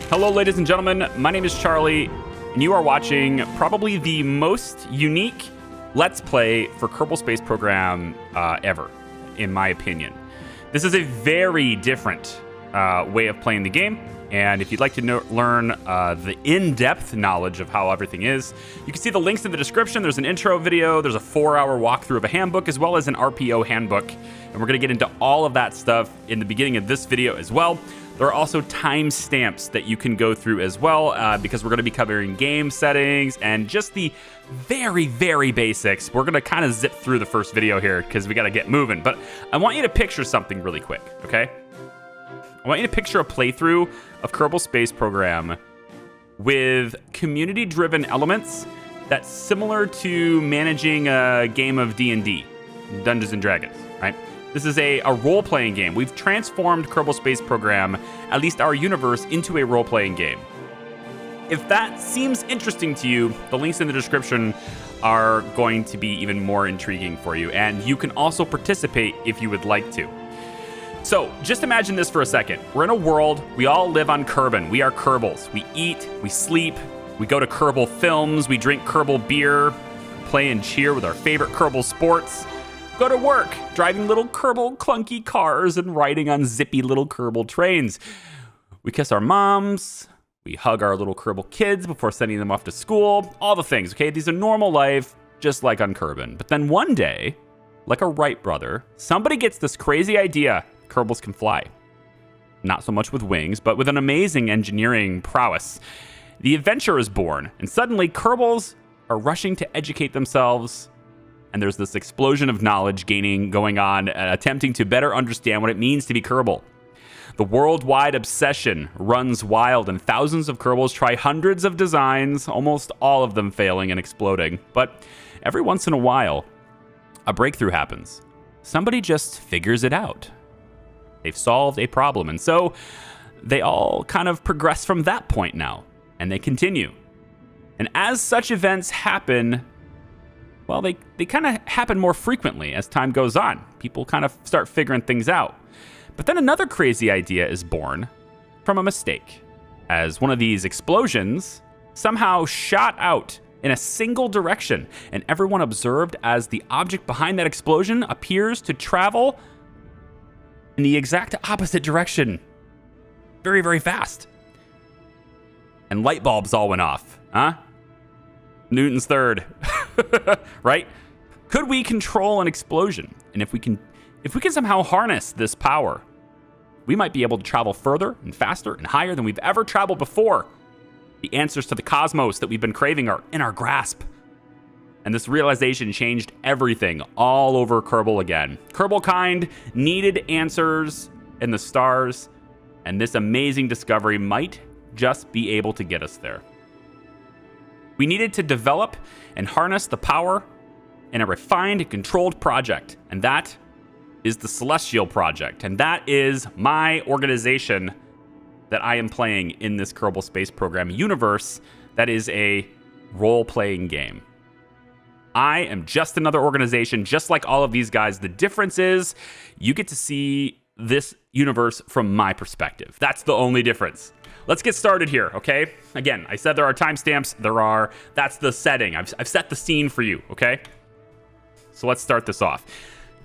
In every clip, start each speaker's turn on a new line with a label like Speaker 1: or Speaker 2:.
Speaker 1: Hello, ladies and gentlemen. My name is Charlie, and you are watching probably the most unique Let's Play for Kerbal Space Program ever, in my opinion. This is a very different way of playing the game, and if you'd like to learn the in-depth knowledge of how everything is, you can see the links in the description. There's an intro video, there's a 4-hour walkthrough of a handbook, as well as an RPO handbook, and we're going to get into all of that stuff in the beginning of this video as well. There are also timestamps that you can go through as well, because we're going to be covering game settings and just the very, very basics. We're going to kind of zip through the first video here because we got to get moving. But I want you to picture something really quick, okay? I want you to picture a playthrough of Kerbal Space Program with community-driven elements that's similar to managing a game of D&D, Dungeons & Dragons, right? This is a role-playing game. We've transformed Kerbal Space Program, at least our universe, into a role-playing game. If that seems interesting to you, the links in the description are going to be even more intriguing for you, and you can also participate if you would like to. So, just imagine this for a second. We're in a world, we all live on Kerbin. We are Kerbals. We eat, we sleep, we go to Kerbal films, we drink Kerbal beer, play and cheer with our favorite Kerbal sports, go to work, driving little Kerbal clunky cars and riding on zippy little Kerbal trains. We kiss our moms, we hug our little Kerbal kids before sending them off to school, all the things, okay? These are normal life, just like on Kerbin. But then one day, like a Wright brother, somebody gets this crazy idea: Kerbals can fly. Not so much with wings, but with an amazing engineering prowess. The adventure is born, and suddenly Kerbals are rushing to educate themselves. And there's this explosion of knowledge going on, attempting to better understand what it means to be Kerbal. The worldwide obsession runs wild, and thousands of Kerbals try hundreds of designs, almost all of them failing and exploding. But every once in a while, a breakthrough happens. Somebody just figures it out. They've solved a problem, and so they all kind of progress from that point now, and they continue. And as such events happen, well, they kind of happen more frequently as time goes on. People kind of start figuring things out. But then another crazy idea is born from a mistake, as one of these explosions somehow shot out in a single direction, and everyone observed as the object behind that explosion appears to travel in the exact opposite direction very, very fast. And light bulbs all went off, huh? Newton's third, right? Could we control an explosion? And if we can somehow harness this power, we might be able to travel further and faster and higher than we've ever traveled before. The answers to the cosmos that we've been craving are in our grasp. And this realization changed everything all over Kerbal again. Kerbal kind needed answers in the stars, and this amazing discovery might just be able to get us there. We needed to develop and harness the power in a refined and controlled project, and that is the Celestial Project, and that is my organization that I am playing in this Kerbal Space Program universe that is a role-playing game. I am just another organization, just like all of these guys. The difference is you get to see this universe from my perspective. That's the only difference. Let's get started here, okay? Again, I said there are timestamps. That's the setting. I've set the scene for you, okay? So let's start this off.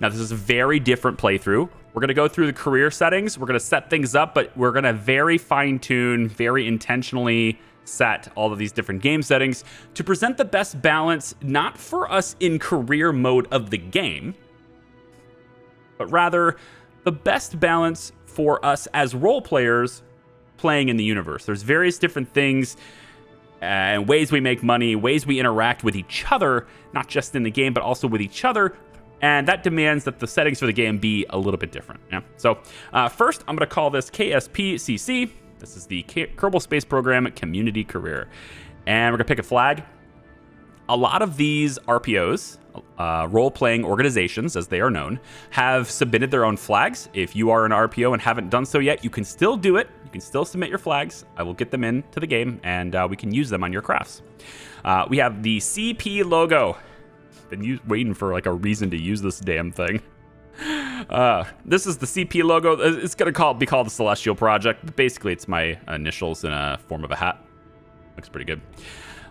Speaker 1: Now, this is a very different playthrough. We're going to go through the career settings. We're going to set things up, but we're going to very fine-tune, very intentionally set all of these different game settings to present the best balance, not for us in career mode of the game, but rather the best balance for us as role players playing in the universe. There's various different things and ways we make money, ways we interact with each other, not just in the game, but also with each other. And that demands that the settings for the game be a little bit different. Yeah? So first, I'm going to call this KSPCC. This is the Kerbal Space Program Community Career. And we're going to pick a flag. A lot of these RPOs, role-playing organizations, as they are known, have submitted their own flags. If you are an RPO and haven't done so yet, you can still do it. You can still submit your flags. I will get them into the game, and we can use them on your crafts. We have the CP logo. Been waiting for like a reason to use this damn thing. This is the CP logo. It's going to be called the Celestial Project. But basically, it's my initials in a form of a hat. Looks pretty good.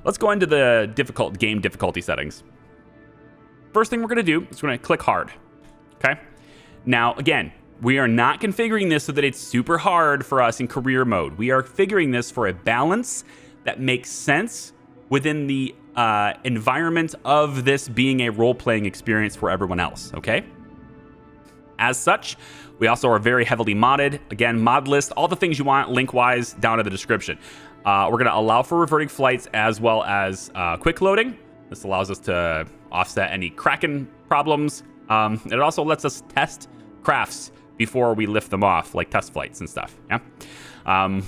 Speaker 1: Let's go into the game difficulty settings. First thing we're going to do is we're going to click hard. Okay. Now, again, we are not configuring this so that it's super hard for us in career mode. We are figuring this for a balance that makes sense within the environment of this being a role-playing experience for everyone else, okay? As such, we also are very heavily modded. Again, mod list, all the things you want link-wise down in the description. We're going to allow for reverting flights as well as quick loading. This allows us to offset any cracking problems. It also lets us test crafts before we lift them off, like test flights and stuff, yeah?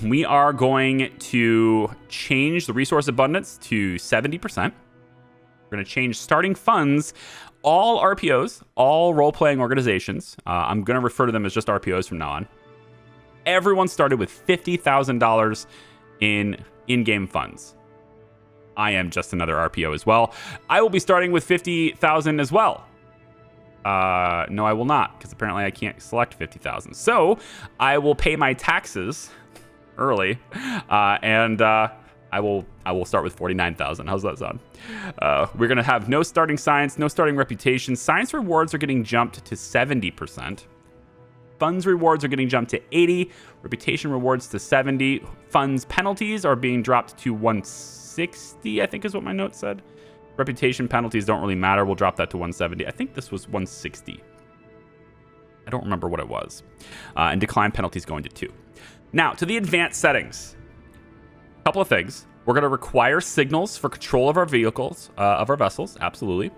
Speaker 1: We are going to change the resource abundance to 70%. We're going to change starting funds. All RPOs, all role-playing organizations, I'm going to refer to them as just RPOs from now on. Everyone started with $50,000 in in-game funds. I am just another RPO as well. I will be starting with $50,000 as well. No, I will not, because apparently I can't select 50,000. So I will pay my taxes early, and I will start with 49,000. How's that sound? We're gonna have no starting science, no starting reputation. Science rewards are getting jumped to 70%. Funds rewards are getting jumped to 80. Reputation rewards to 70. Funds penalties are being dropped to 160. I think is what my note said. Reputation penalties don't really matter. We'll drop that to 170. I think this was 160. I don't remember what it was. And decline penalties going to 2. Now, to the advanced settings. A couple of things. We're going to require signals for control of our vehicles, of our vessels. Absolutely.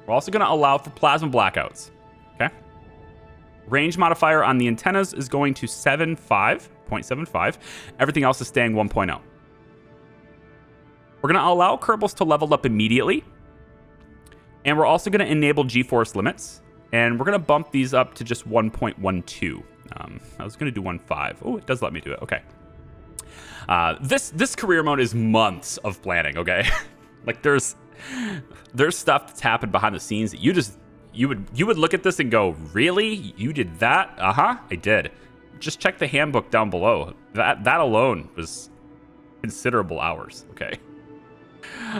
Speaker 1: We're also going to allow for plasma blackouts. Okay. Range modifier on the antennas is going to 0.75. Everything else is staying 1.0. We're going to allow Kerbals to level up immediately. And we're also going to enable G-force limits. And we're going to bump these up to just 1.12. I was going to do 1.5. Oh, it does let me do it. Okay. This career mode is months of planning, okay? Like there's stuff that's happened behind the scenes that you would look at this and go, really? You did that? Uh-huh, I did. Just check the handbook down below. That alone was considerable hours, okay?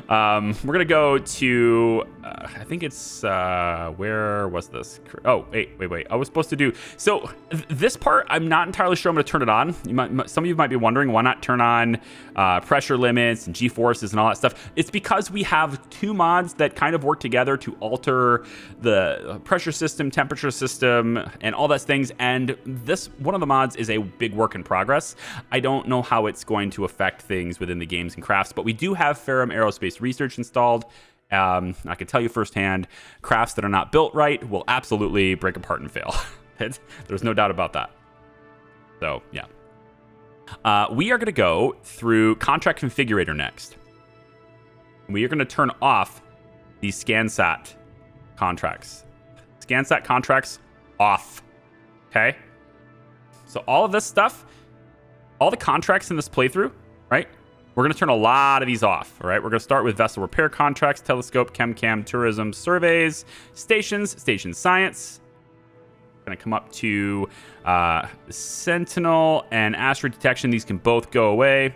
Speaker 1: We're gonna go to I think it's where was this? Oh, wait. I was supposed to do so. This part, I'm not entirely sure I'm gonna turn it on. Some of you might be wondering why not turn on pressure limits and G-forces and all that stuff. It's because we have two mods that kind of work together to alter the pressure system, temperature system, and all those things. And this one of the mods is a big work in progress. I don't know how it's going to affect things within the games and crafts, but we do have Ferrum Aerospace Research installed. I can tell you firsthand, crafts that are not built right will absolutely break apart and fail. There's no doubt about that. So, yeah. We are going to go through Contract Configurator next. We are going to turn off these ScanSat contracts. ScanSat contracts off. Okay? So all of this stuff, all the contracts in this playthrough, right? We're going to turn a lot of these off, all right? We're going to start with vessel repair contracts, telescope, chem, tourism, surveys, stations, station science. Going to come up to Sentinel and asteroid detection. These can both go away.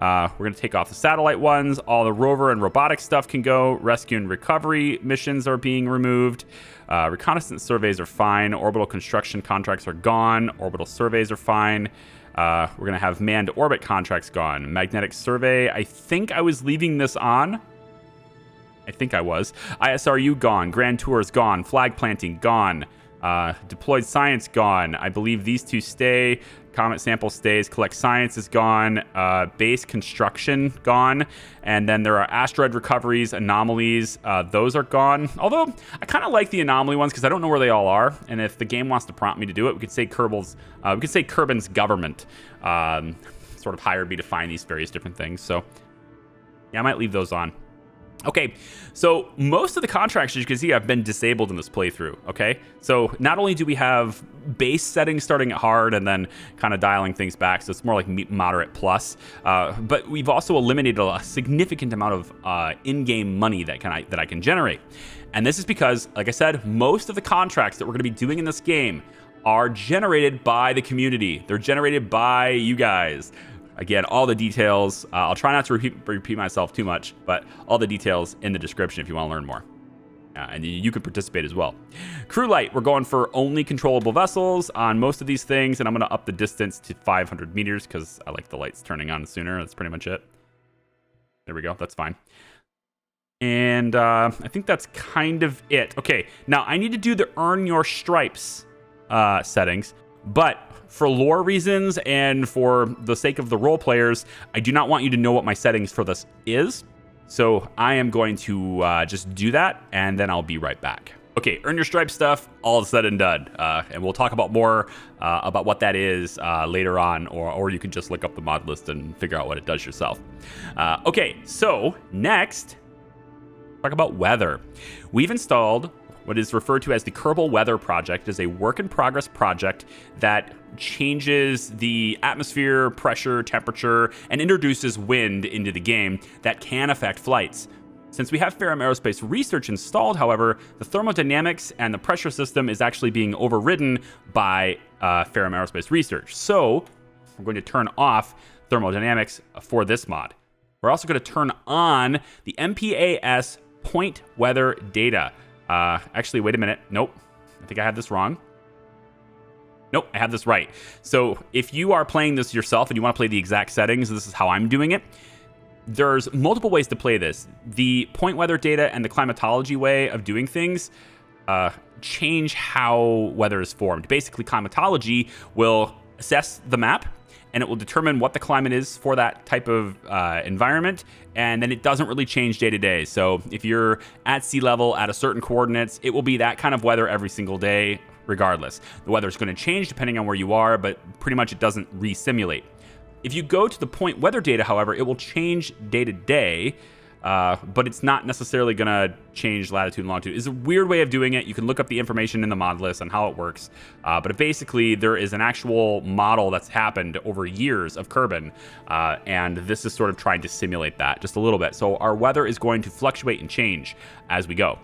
Speaker 1: We're going to take off the satellite ones. All the rover and robotic stuff can go. Rescue and recovery missions are being removed. Reconnaissance surveys are fine. Orbital construction contracts are gone. Orbital surveys are fine. We're going to have manned orbit contracts gone. Magnetic survey, I think I was leaving this on. I think I was. ISRU gone. Grand tours gone. Flag planting gone. Deployed science gone. I believe these two stay. Comet sample stays. Collect science is gone. Base construction gone. And then there are asteroid recoveries, anomalies. Those are gone. Although I kind of like the anomaly ones because I don't know where they all are. And if the game wants to prompt me to do it, we could say Kerbin's government sort of hired me to find these various different things. So yeah, I might leave those on. Okay, so most of the contracts, as you can see, have been disabled in this playthrough, okay? So not only do we have base settings starting at hard and then kind of dialing things back, so it's more like moderate plus, but we've also eliminated a significant amount of in-game money that I can generate. And this is because, like I said, most of the contracts that we're going to be doing in this game are generated by the community. They're generated by you guys. Again, all the details, I'll try not to repeat myself too much, but all the details in the description if you want to learn more. And you can participate as well. Crew light, we're going for only controllable vessels on most of these things, and I'm going to up the distance to 500 meters because I like the lights turning on sooner. That's pretty much it. There we go. That's fine. And I think that's kind of it. Okay, now I need to do the earn your stripes settings, but for lore reasons and for the sake of the role players, I do not want you to know what my settings for this is. So I am going to just do that, and then I'll be right back. Okay, earn your stripes stuff, all said and done. And we'll talk about more about what that is later on, or you can just look up the mod list and figure out what it does yourself. Okay, so next, talk about weather. We've installed what is referred to as the Kerbal Weather Project. Is a work-in-progress project that changes the atmosphere, pressure, temperature, and introduces wind into the game that can affect flights. Since we have Ferrum Aerospace Research installed, however, the thermodynamics and the pressure system is actually being overridden by Ferrum Aerospace Research. So we're going to turn off thermodynamics for this mod. We're also going to turn on the MPAS point weather data. Actually, wait a minute. Nope. I think I had this wrong. Nope, I have this right. So if you are playing this yourself and you want to play the exact settings, this is how I'm doing it. There's multiple ways to play this. The point weather data and the climatology way of doing things change how weather is formed. Basically, climatology will assess the map and it will determine what the climate is for that type of environment, and then it doesn't really change day to day. So if you're at sea level at a certain coordinates, it will be that kind of weather every single day regardless. The weather is going to change depending on where you are, but pretty much it doesn't re-simulate. If you go to the point weather data, however, it will change day to day, but it's not necessarily going to change latitude and longitude. It's a weird way of doing it. You can look up the information in the mod list on how it works. But basically, there is an actual model that's happened over years of Kerbin, and this is sort of trying to simulate that just a little bit. So our weather is going to fluctuate and change as we go.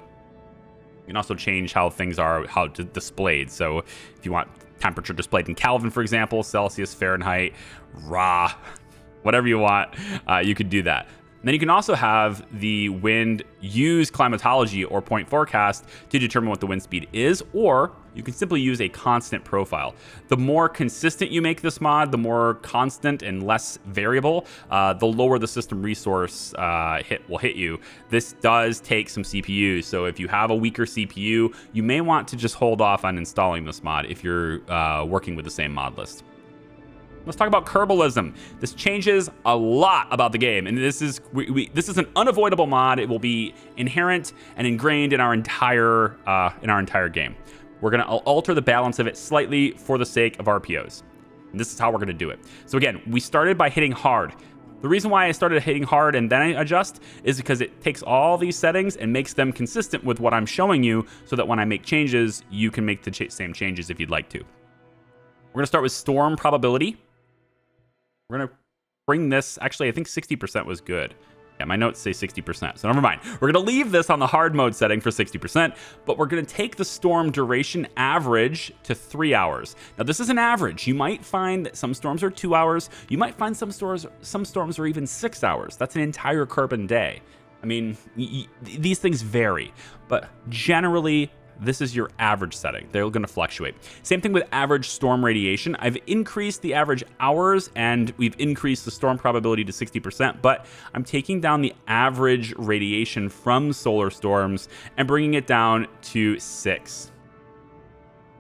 Speaker 1: You can also change how things are displayed. So if you want temperature displayed in Kelvin, for example, Celsius, Fahrenheit, Ra, whatever you want, you could do that. And then you can also have the wind use climatology or point forecast to determine what the wind speed is, or you can simply use a constant profile. The more consistent you make this mod, the more constant and less variable, the lower the system resource will hit you. This does take some CPU, so if you have a weaker CPU, you may want to just hold off on installing this mod if you're working with the same mod list. Let's talk about Kerbalism. This changes a lot about the game, and this is an unavoidable mod. It will be inherent and ingrained in our entire game. We're going to alter the balance of it slightly for the sake of RPOs, and this is how we're going to do it. So again, we started by hitting hard. The reason why I started hitting hard and then I adjust is because it takes all these settings and makes them consistent with what I'm showing you, so that when I make changes, you can make the same changes if you'd like to. We're going to start with storm probability. We're going to bring this, actually, I think 60% was good. Yeah, my notes say 60%, so never mind. We're going to leave this on the hard mode setting for 60%, but we're going to take the storm duration average to 3 hours. Now, this is an average. You might find that some storms are 2 hours. You might find some storms are even 6 hours. That's an entire Kerbin day. I mean, these things vary, but generally, this is your average setting. They're going to fluctuate. Same thing with average storm radiation. I've increased the average hours and we've increased the storm probability to 60%, but I'm taking down the average radiation from solar storms and bringing it down to 6.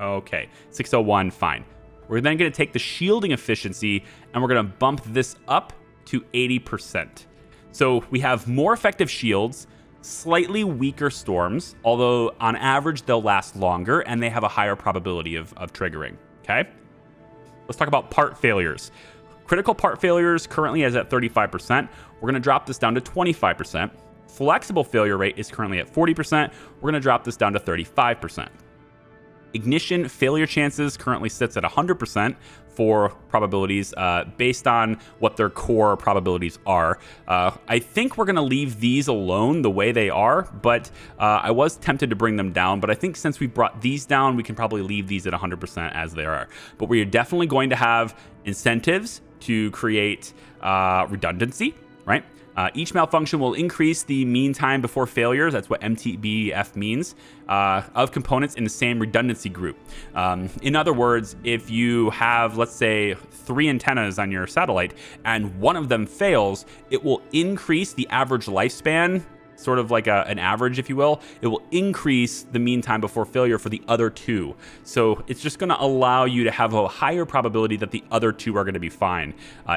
Speaker 1: Okay, 601, fine. We're then going to take the shielding efficiency and we're going to bump this up to 80%. So we have more effective shields, slightly weaker storms, although on average they'll last longer and they have a higher probability of triggering. Okay, let's talk about part failures. Critical part failures currently is at 35%. We're going to drop this down to 25%. Flexible failure rate is currently at 40%. We're going to drop this down to 35%. Ignition failure chances currently sits at 100% for probabilities based on what their core probabilities are. I think we're going to leave these alone the way they are, but I was tempted to bring them down. But I think since we brought these down, we can probably leave these at 100% as they are. But we are definitely going to have incentives to create redundancy, right? Each malfunction will increase the mean time before failures. That's what MTBF means, of components in the same redundancy group. In other words, if you have, let's say, 3 antennas on your satellite and one of them fails, it will increase the average lifespan, sort of like an average, if you will. It will increase the mean time before failure for the other 2. So it's just going to allow you to have a higher probability that the other 2 are going to be fine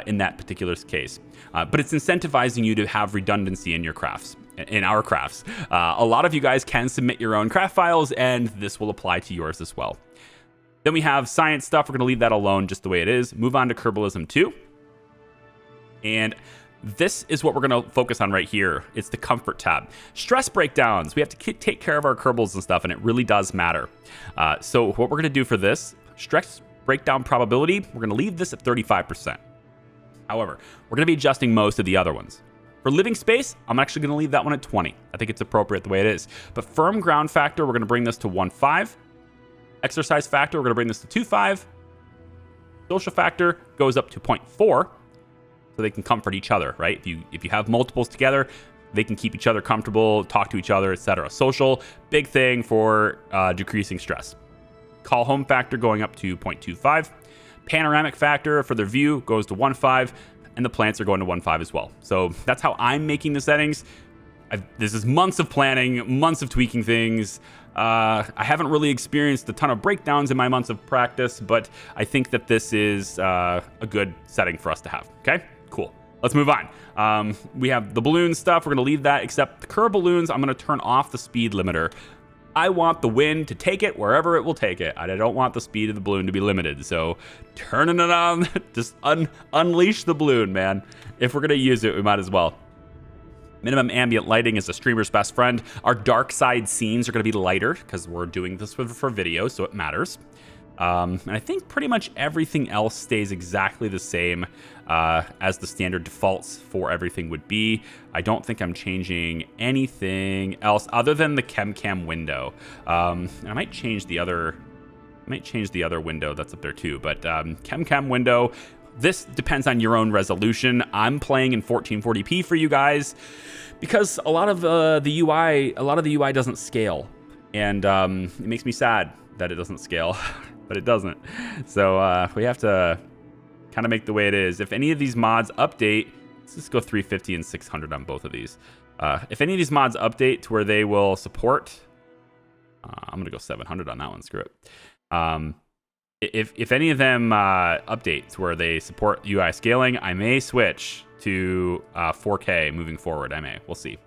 Speaker 1: in that particular case. But it's incentivizing you to have redundancy in your crafts, in our crafts. A lot of you guys can submit your own craft files, and this will apply to yours as well. Then we have science stuff. We're going to leave that alone just the way it is. Move on to Kerbalism 2. And this is what we're going to focus on right here. It's the comfort tab. Stress breakdowns. We have to take care of our Kerbals and stuff, and it really does matter. So what we're going to do for this, stress breakdown probability, we're going to leave this at 35%. However, we're going to be adjusting most of the other ones. For living space, I'm actually going to leave that one at 20. I think it's appropriate the way it is. But firm ground factor, we're going to bring this to 1.5. Exercise factor, we're going to bring this to 2.5. Social factor goes up to 0.4. So they can comfort each other, right? If you have multiples together, they can keep each other comfortable, talk to each other, etc. Social, big thing for decreasing stress. Call home factor going up to 0.25. Panoramic factor for their view goes to 1.5, and the plants are going to 1.5 as well. So that's how I'm making the settings. This is months of planning, months of tweaking things. I haven't really experienced a ton of breakdowns in my months of practice, but I think that this is a good setting for us to have. Okay, cool. Let's move on. We have the balloon stuff. We're going to leave that, except the curve balloons, I'm going to turn off the speed limiter. I want the wind to take it wherever it will take it. I don't want the speed of the balloon to be limited. So turning it on, just unleash the balloon, man. If we're going to use it, we might as well. Minimum ambient lighting is a streamer's best friend. Our dark side scenes are going to be lighter because we're doing this for video, so it matters. And I think pretty much everything else stays exactly the same as the standard defaults for everything would be. I don't think I'm changing anything else other than the chem window. I might change the other window that's up there too, but chem window. This depends on your own resolution. I'm playing in 1440p for you guys because a lot of the UI doesn't scale, and it makes me sad that it doesn't scale, but it doesn't. So we have to kind of make the way it is. If any of these mods update, let's just go 350 and 600 on both of these. If any of these mods update to where they will support, I'm gonna go 700 on that one. Screw it. If any of them update to where they support UI scaling, I may switch to 4K moving forward. We'll see.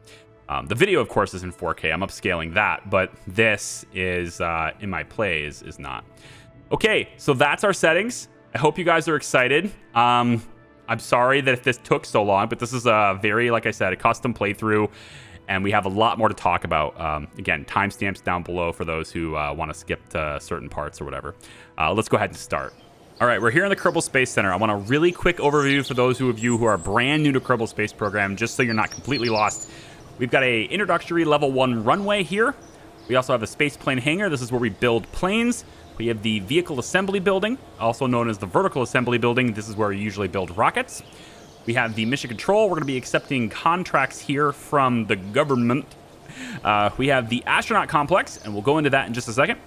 Speaker 1: The video, of course, is in 4K. I'm upscaling that, but this is in my play is not. Okay, so that's our settings. I hope you guys are excited. I'm sorry that if this took so long, but this is a very, like I said, a custom playthrough, and we have a lot more to talk about. Again, timestamps down below for those who want to skip to certain parts or whatever. Let's go ahead and start. All right, we're here in the Kerbal Space Center. I want a really quick overview for those of you who are brand new to Kerbal Space Program, just so you're not completely lost. We've got a introductory level 1 runway here. We also have a space plane hangar. This is where we build planes. We have the vehicle assembly building, also known as the vertical assembly building. This is where we usually build rockets. We have the mission control. We're going to be accepting contracts here from the government. We have the astronaut complex, and we'll go into that in just a second.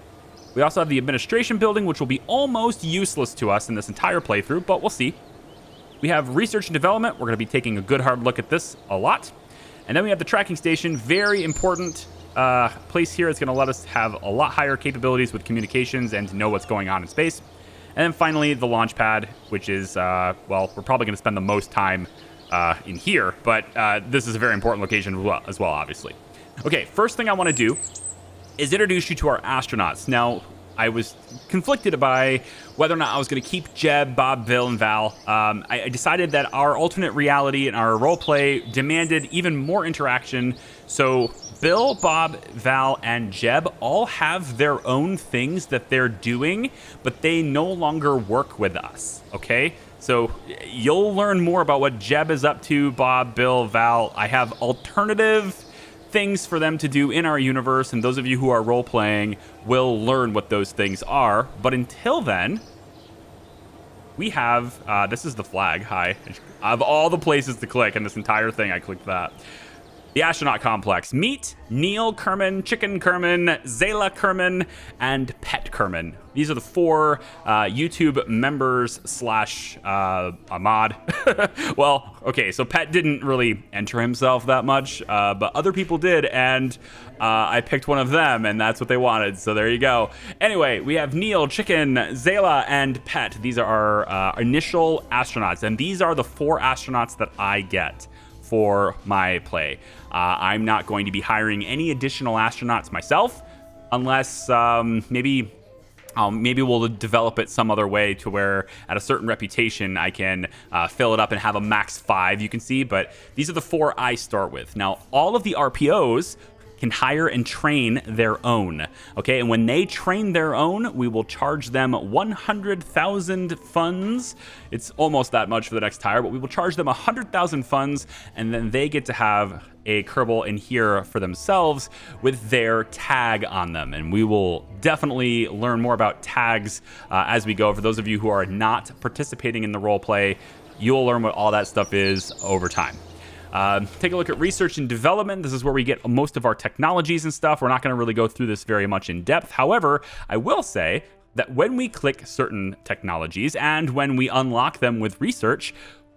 Speaker 1: We also have the administration building, which will be almost useless to us in this entire playthrough, but we'll see. We have research and development. We're going to be taking a good hard look at this a lot. And then we have the tracking station, very important place here. It's going to let us have a lot higher capabilities with communications and to know what's going on in space. And then finally, the launch pad, which is, well, we're probably going to spend the most time in here, but this is a very important location as well, obviously. Okay, first thing I want to do is introduce you to our astronauts. Now, I was conflicted by whether or not I was going to keep Jeb, Bob, Bill, and Val. I decided that our alternate reality and our role play demanded even more interaction, so Bill, Bob, Val, and Jeb all have their own things that they're doing, but they no longer work with us, okay? So you'll learn more about what Jeb is up to, Bob, Bill, Val. I have alternative things for them to do in our universe, and those of you who are role-playing will learn what those things are. But until then, we have, this is the flag, hi. Of all the places to click in this entire thing, I clicked that. The Astronaut Complex. Meet Neil Kerman, Chicken Kerman, Zayla Kerman, and Pet Kerman. These are the 4 YouTube members slash a mod. Well, okay, so Pet didn't really enter himself that much, but other people did, and I picked one of them, and that's what they wanted, so there you go. Anyway, we have Neil, Chicken, Zayla, and Pet. These are our initial astronauts, and these are the 4 astronauts that I get for my play. I'm not going to be hiring any additional astronauts myself, unless maybe we'll develop it some other way to where at a certain reputation I can fill it up and have a max 5, you can see. But these are the 4 I start with. Now, all of the RPOs can hire and train their own, okay? And when they train their own, we will charge them 100,000 funds. It's almost that much for the next hire, but we will charge them 100,000 funds, and then they get to have a Kerbal in here for themselves with their tag on them. And we will definitely learn more about tags as we go. For those of you who are not participating in the role play, you'll learn what all that stuff is over time. Take a look at research and development. This is where we get most of our technologies and stuff. We're not going to really go through this very much in depth. However, I will say that when we click certain technologies and when we unlock them with research,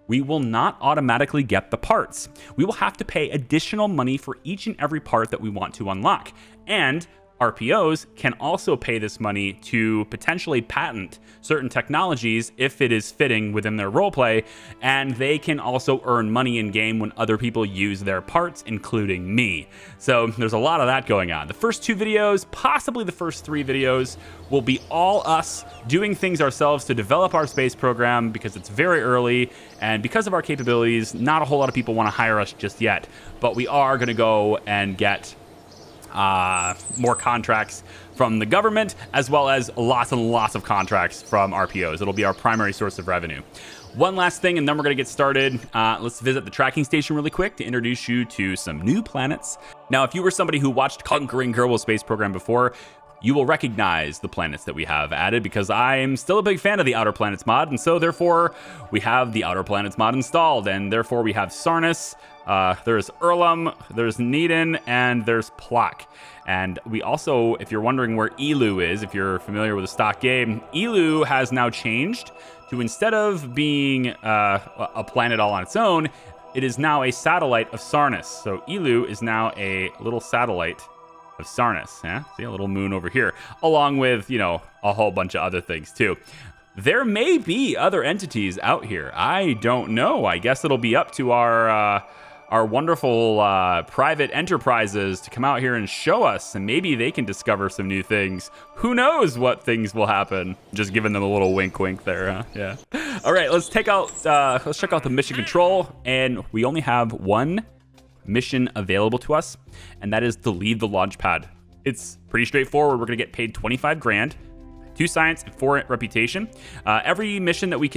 Speaker 1: we will not automatically get the parts. We will have to pay additional money for each and every part that we want to unlock. And RPOs can also pay this money to potentially patent certain technologies if it is fitting within their roleplay, and they can also earn money in game when other people use their parts, including me. So there's a lot of that going on. The first 2 videos, possibly the first 3 videos, will be all us doing things ourselves to develop our space program because it's very early, and because of our capabilities, not a whole lot of people want to hire us just yet, but we are going to go and get more contracts from the government, as well as lots and lots of contracts from RPOs. It'll be our primary source of revenue. One last thing, and then we're going to get started. Let's visit the tracking station really quick to introduce you to some new planets. Now, if you were somebody who watched Conquering Kerbal Space Program before, you will recognize the planets that we have added because I'm still a big fan of the Outer Planets mod, and so therefore we have the Outer Planets mod installed, and therefore we have Sarnus, there's Erlum, there's Needon, and there's Plok. And we also, if you're wondering where Elu is, if you're familiar with the stock game, Elu has now changed to, instead of being a planet all on its own, it is now a satellite of Sarnus. So Elu is now a little satellite of Sarnus. Yeah, see a little moon over here, along with, you know, a whole bunch of other things too. There may be other entities out here. I don't know. I guess it'll be up to our wonderful private enterprises to come out here and show us, and maybe they can discover some new things. Who knows what things will happen? Just giving them a little wink wink there, huh? Yeah. All right, let's check out the mission control, and we only have one mission available to us, and that is to leave the launch pad. It's pretty straightforward. We're gonna get paid 25 grand, 2 science, and 4 reputation. Every mission that we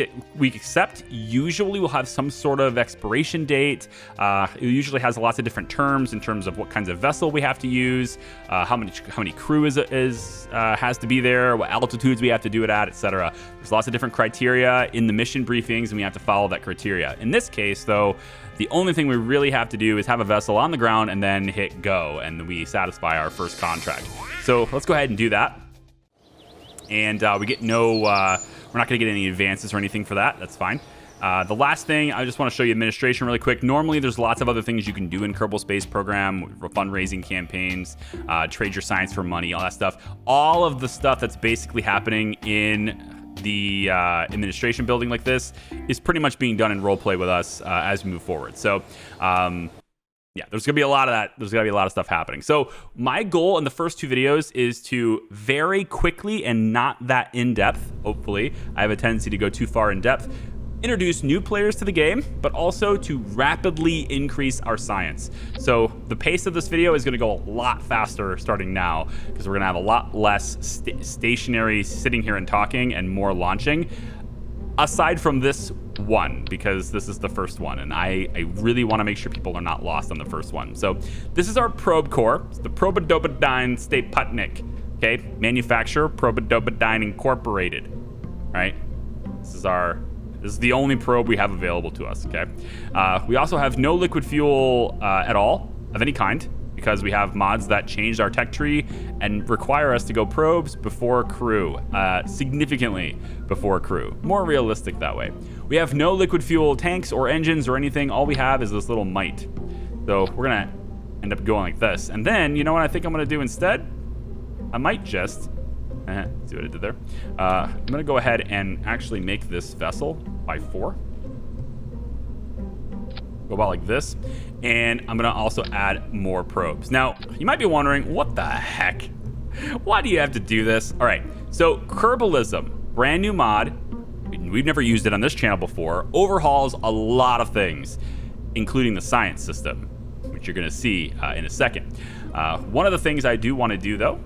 Speaker 1: accept usually will have some sort of expiration date. It usually has lots of different terms in terms of what kinds of vessel we have to use, how many crew has to be there, what altitudes we have to do it at, etc. There's lots of different criteria in the mission briefings, and we have to follow that criteria. In this case, though, the only thing we really have to do is have a vessel on the ground and then hit go, and we satisfy our first contract. So let's go ahead and do that. And we get no, we're not going to get any advances or anything for that. That's fine. The last thing, I just want to show you administration really quick. Normally, there's lots of other things you can do in Kerbal Space Program, fundraising campaigns, trade your science for money, all that stuff. All of the stuff that's basically happening in the administration building like this is pretty much being done in roleplay with us as we move forward. So, yeah, there's going to be a lot of that. There's going to be a lot of stuff happening. So my goal in the first 2 videos is to very quickly and not that in-depth, hopefully. I have a tendency to go too far in depth. introduce new players to the game, but also to rapidly increase our science. So the pace of this video is going to go a lot faster starting now, because we're going to have a lot less stationary sitting here and talking and more launching, aside from this one, because this is the first one, and I really want to make sure people are not lost on the first one. So this is our probe core. It's the Probodobodine Staputnik. Okay, manufacturer Probodobodine Incorporated. Right, this is the only probe we have available to us. Okay, we also have no liquid fuel at all of any kind, because we have mods that change our tech tree and require us to go probes before crew, significantly before crew. More realistic that way. We have no liquid fuel tanks or engines or anything. All we have is this little mite. So we're gonna end up going like this. And then, you know what I think I'm gonna do instead? I might just, see what I did there? I'm gonna go ahead and actually make this vessel by 4. Go about like this. And I'm gonna also add more probes. Now, you might be wondering, what the heck? Why do you have to do this? All right, so Kerbalism, brand new mod. We've never used it on this channel before. Overhauls a lot of things, including the science system, which you're gonna see in a second. One of the things I do wanna do though,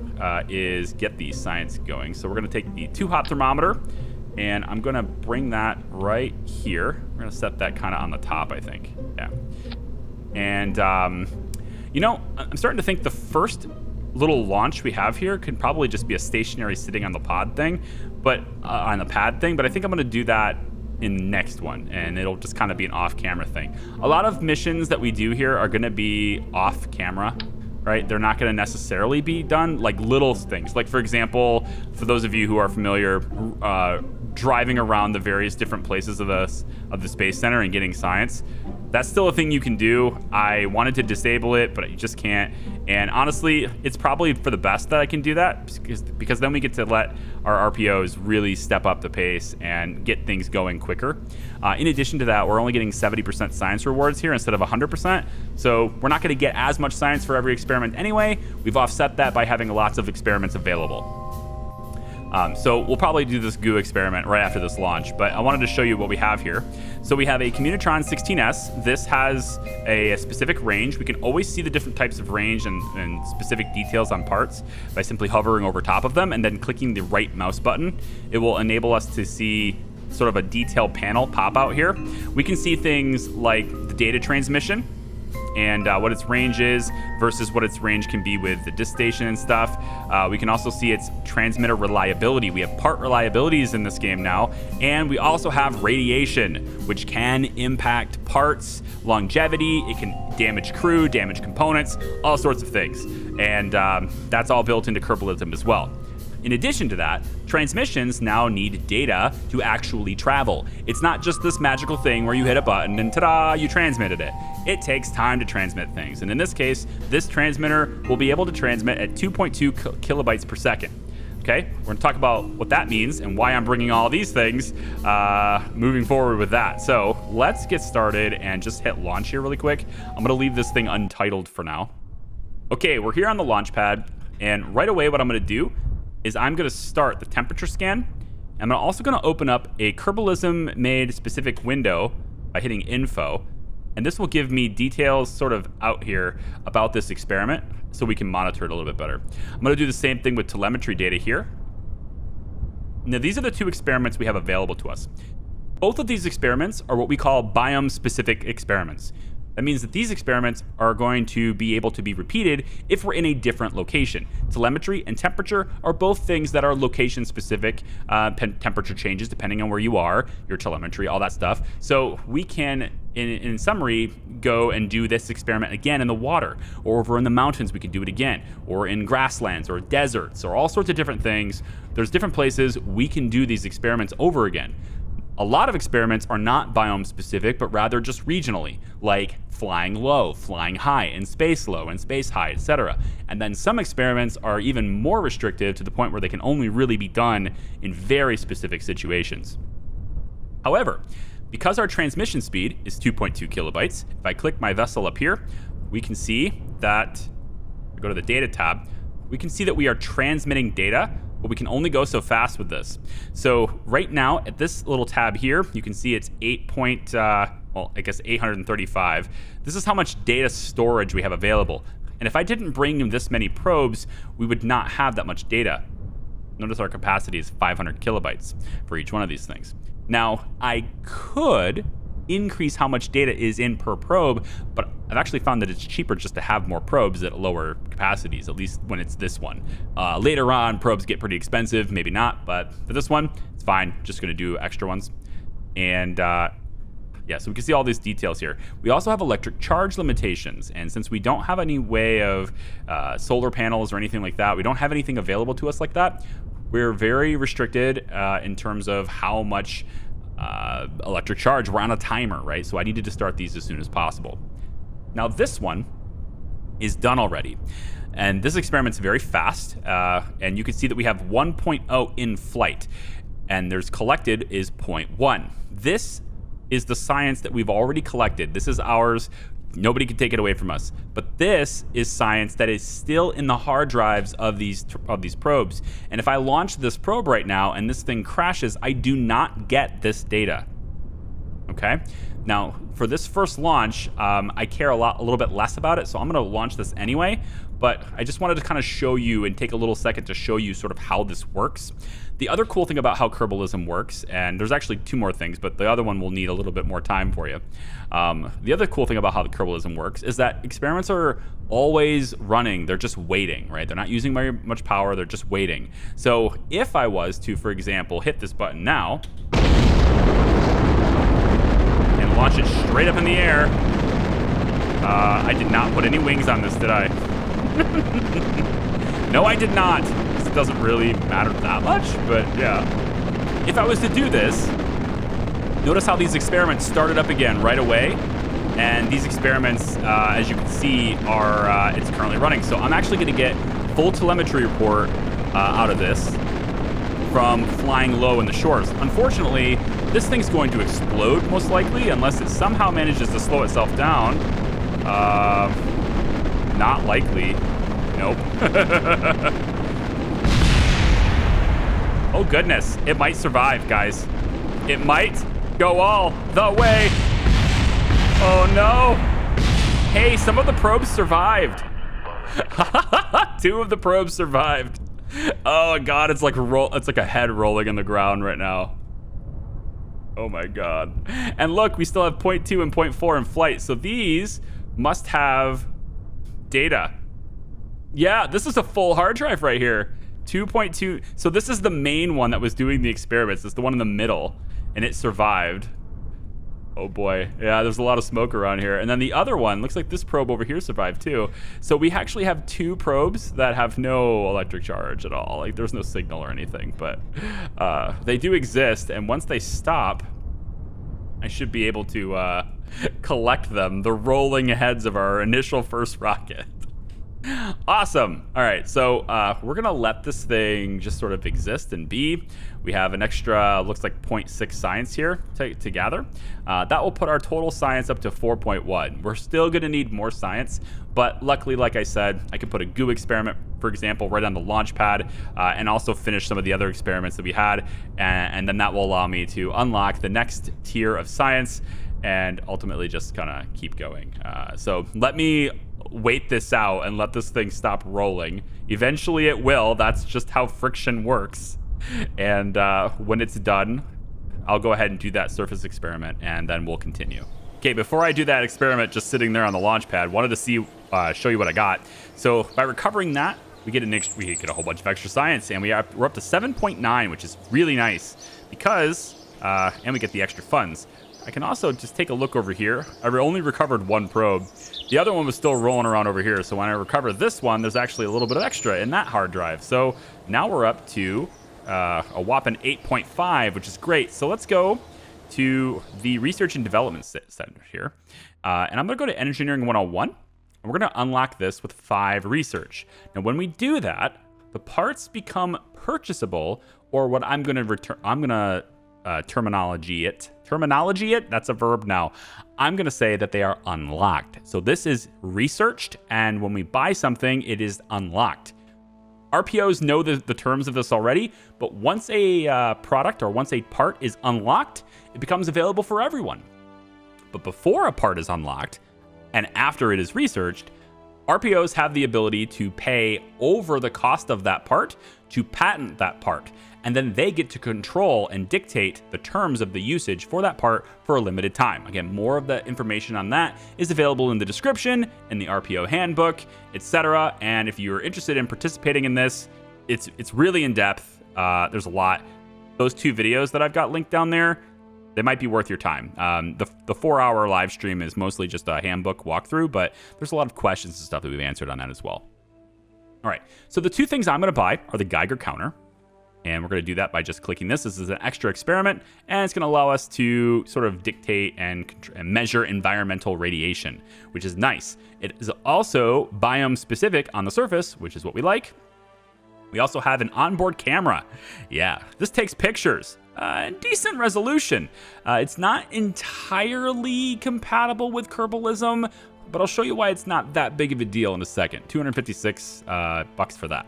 Speaker 1: is get the science going. So we're gonna take the 2-hop thermometer, and I'm gonna bring that right here. We're gonna set that kind of on the top, I think. Yeah. And, you know, I'm starting to think the first little launch we have here could probably just be a stationary sitting on the pod thing, but on the pad thing. But I think I'm going to do that in the next one, and it'll just kind of be an off-camera thing. A lot of missions that we do here are going to be off-camera, right? They're not going to necessarily be done like little things. Like, for example, for those of you who are familiar, driving around the various different places of the Space Center and getting science. That's still a thing you can do. I wanted to disable it, but you just can't. And honestly, it's probably for the best that I can do that, because then we get to let our RPOs really step up the pace and get things going quicker. In addition to that, we're only getting 70% science rewards here instead of 100%. So we're not going to get as much science for every experiment anyway. We've offset that by having lots of experiments available. So we'll probably do this goo experiment right after this launch, but I wanted to show you what we have here. So we have a Communitron 16S. This has a specific range. We can always see the different types of range and specific details on parts by simply hovering over top of them and then clicking the right mouse button. It will enable us to see sort of a detailed panel pop out here. We can see things like the data transmission and what its range is versus what its range can be with the disk station and stuff. We can also see its transmitter reliability. We have part reliabilities in this game now, and we also have radiation, which can impact parts, longevity. It can damage crew, damage components, all sorts of things. And that's all built into Kerbalism as well. In addition to that, transmissions now need data to actually travel. It's not just this magical thing where you hit a button and ta-da, you transmitted it. It takes time to transmit things. And in this case, this transmitter will be able to transmit at 2.2 kilobytes per second. Okay, we're gonna talk about what that means and why I'm bringing all these things moving forward with that. So let's get started and just hit launch here really quick. I'm gonna leave this thing untitled for now. Okay, we're here on the launch pad, and right away what I'm gonna do is I'm going to start the temperature scan. I'm also going to open up a Kerbalism made specific window by hitting info. And this will give me details sort of out here about this experiment so we can monitor it a little bit better. I'm going to do the same thing with telemetry data here. Now, these are the 2 experiments we have available to us. Both of these experiments are what we call biome-specific experiments. That means that these experiments are going to be able to be repeated if we're in a different location. Telemetry and temperature are both things that are location-specific. Temperature changes depending on where you are, your telemetry, all that stuff. So we can, in summary, go and do this experiment again in the water, or over in the mountains, we can do it again, or in grasslands, or deserts, or all sorts of different things. There's different places we can do these experiments over again. A lot of experiments are not biome specific, but rather just regionally, like flying low, flying high, and space low, and space high, etc. And then some experiments are even more restrictive to the point where they can only really be done in very specific situations. However, because our transmission speed is 2.2 kilobytes, if I click my vessel up here, we can see that, go to the data tab, we can see that we are transmitting data but we can only go so fast with this. So right now at this little tab here, you can see it's 835. This is how much data storage we have available. And if I didn't bring in this many probes, we would not have that much data. Notice our capacity is 500 kilobytes for each one of these things. Now, I could increase how much data is in per probe, but I've actually found that it's cheaper just to have more probes at lower capacities, at least when it's this one. Later on, probes get pretty expensive, maybe not, but for this one, it's fine. Just gonna do extra ones. And yeah, so we can see all these details here. We also have electric charge limitations, and since we don't have any way of solar panels or anything like that, we don't have anything available to us like that, we're very restricted in terms of how much electric charge. We're on a timer, right? So I needed to start these as soon as possible. Now this one is done already. And this experiment's very fast. And you can see that we have 1.0 in flight. And there's collected is 0.1. This is the science that we've already collected. This is ours. Nobody can take it away from us. But this is science that is still in the hard drives of these probes. And if I launch this probe right now and this thing crashes, I do not get this data. Okay? Now, for this first launch, I care a little bit less about it, so I'm going to launch this anyway. But I just wanted to kind of show you and take a little second to show you sort of how this works. The other cool thing about how Kerbalism works, and there's actually two more things, but the other one will need a little bit more time for you. The other cool thing about how the Kerbalism works is that experiments are always running. They're just waiting, right? They're not using very much power. They're just waiting. So if I was to, for example, hit this button now and launch it straight up in the air, I did not put any wings on this, did I? No, I did not. It doesn't really matter that much, but yeah. If I was to do this, notice how these experiments started up again right away. And these experiments, as you can see, are it's currently running. So I'm actually going to get full telemetry report out of this from flying low in the shores. Unfortunately, this thing's going to explode most likely unless it somehow manages to slow itself down. Not likely. Nope. Oh goodness, it might survive, guys. It might go all the way. Oh no. Hey, some of the probes survived. 2 of the probes survived. Oh god, it's like a head rolling in the ground right now. Oh my god. And look, we still have 0.2 and 0.4 in flight, so these must have data. Yeah, this is a full hard drive right here. 2.2. So this is the main one that was doing the experiments. It's the one in the middle, and it survived. Oh boy. Yeah, there's a lot of smoke around here. And then the other one, looks like this probe over here survived too. So we actually have 2 probes that have no electric charge at all. Like there's no signal or anything, but they do exist. And once they stop, I should be able to collect them, the rolling heads of our initial first rocket. Awesome. All right, so we're gonna let this thing just sort of exist and be. We have an extra, looks like 0.6 science here to gather. That will put our total science up to 4.1. We're still gonna need more science, but luckily, like I said, I could put a goo experiment, for example, right on the launch pad, and also finish some of the other experiments that we had, and then that will allow me to unlock the next tier of science and ultimately just kind of keep going. So let me wait this out and let this thing stop rolling. Eventually it will. That's just how friction works. And when it's done, I'll go ahead and do that surface experiment, and then we'll continue. Okay, before I do that experiment just sitting there on the launch pad, wanted to show you what I got. So by recovering that, we get a whole bunch of extra science, and we're up to 7.9, which is really nice because, and we get the extra funds. I can also just take a look over here. I only recovered 1 probe. The other one was still rolling around over here. So when I recover this one, there's actually a little bit of extra in that hard drive. So now we're up to a whopping 8.5, which is great. So let's go to the Research and Development Center here. And I'm going to go to Engineering 101. And we're going to unlock this with 5 research. Now, when we do that, the parts become purchasable, or what I'm going to return. I'm going to terminology it. That's a verb now. I'm going to say that they are unlocked. So this is researched, and when we buy something, it is unlocked. RPOs know the terms of this already, but once a product or once a part is unlocked, it becomes available for everyone. But before a part is unlocked and after it is researched, RPOs have the ability to pay over the cost of that part to patent that part. And then they get to control and dictate the terms of the usage for that part for a limited time. Again, more of the information on that is available in the description, in the RPO handbook, etc. And if you're interested in participating in this, it's really in depth. There's a lot. Those 2 videos that I've got linked down there, they might be worth your time. The 4-hour live stream is mostly just a handbook walkthrough, but there's a lot of questions and stuff that we've answered on that as well. All right, so the 2 things I'm going to buy are the Geiger counter, and we're going to do that by just clicking this. This is an extra experiment, and it's going to allow us to sort of dictate and measure environmental radiation, which is nice. It is also biome specific on the surface, which is what we like. We also have an onboard camera. Yeah, this takes pictures. Decent resolution. It's not entirely compatible with Kerbalism, but I'll show you why it's not that big of a deal in a second. $256 for that.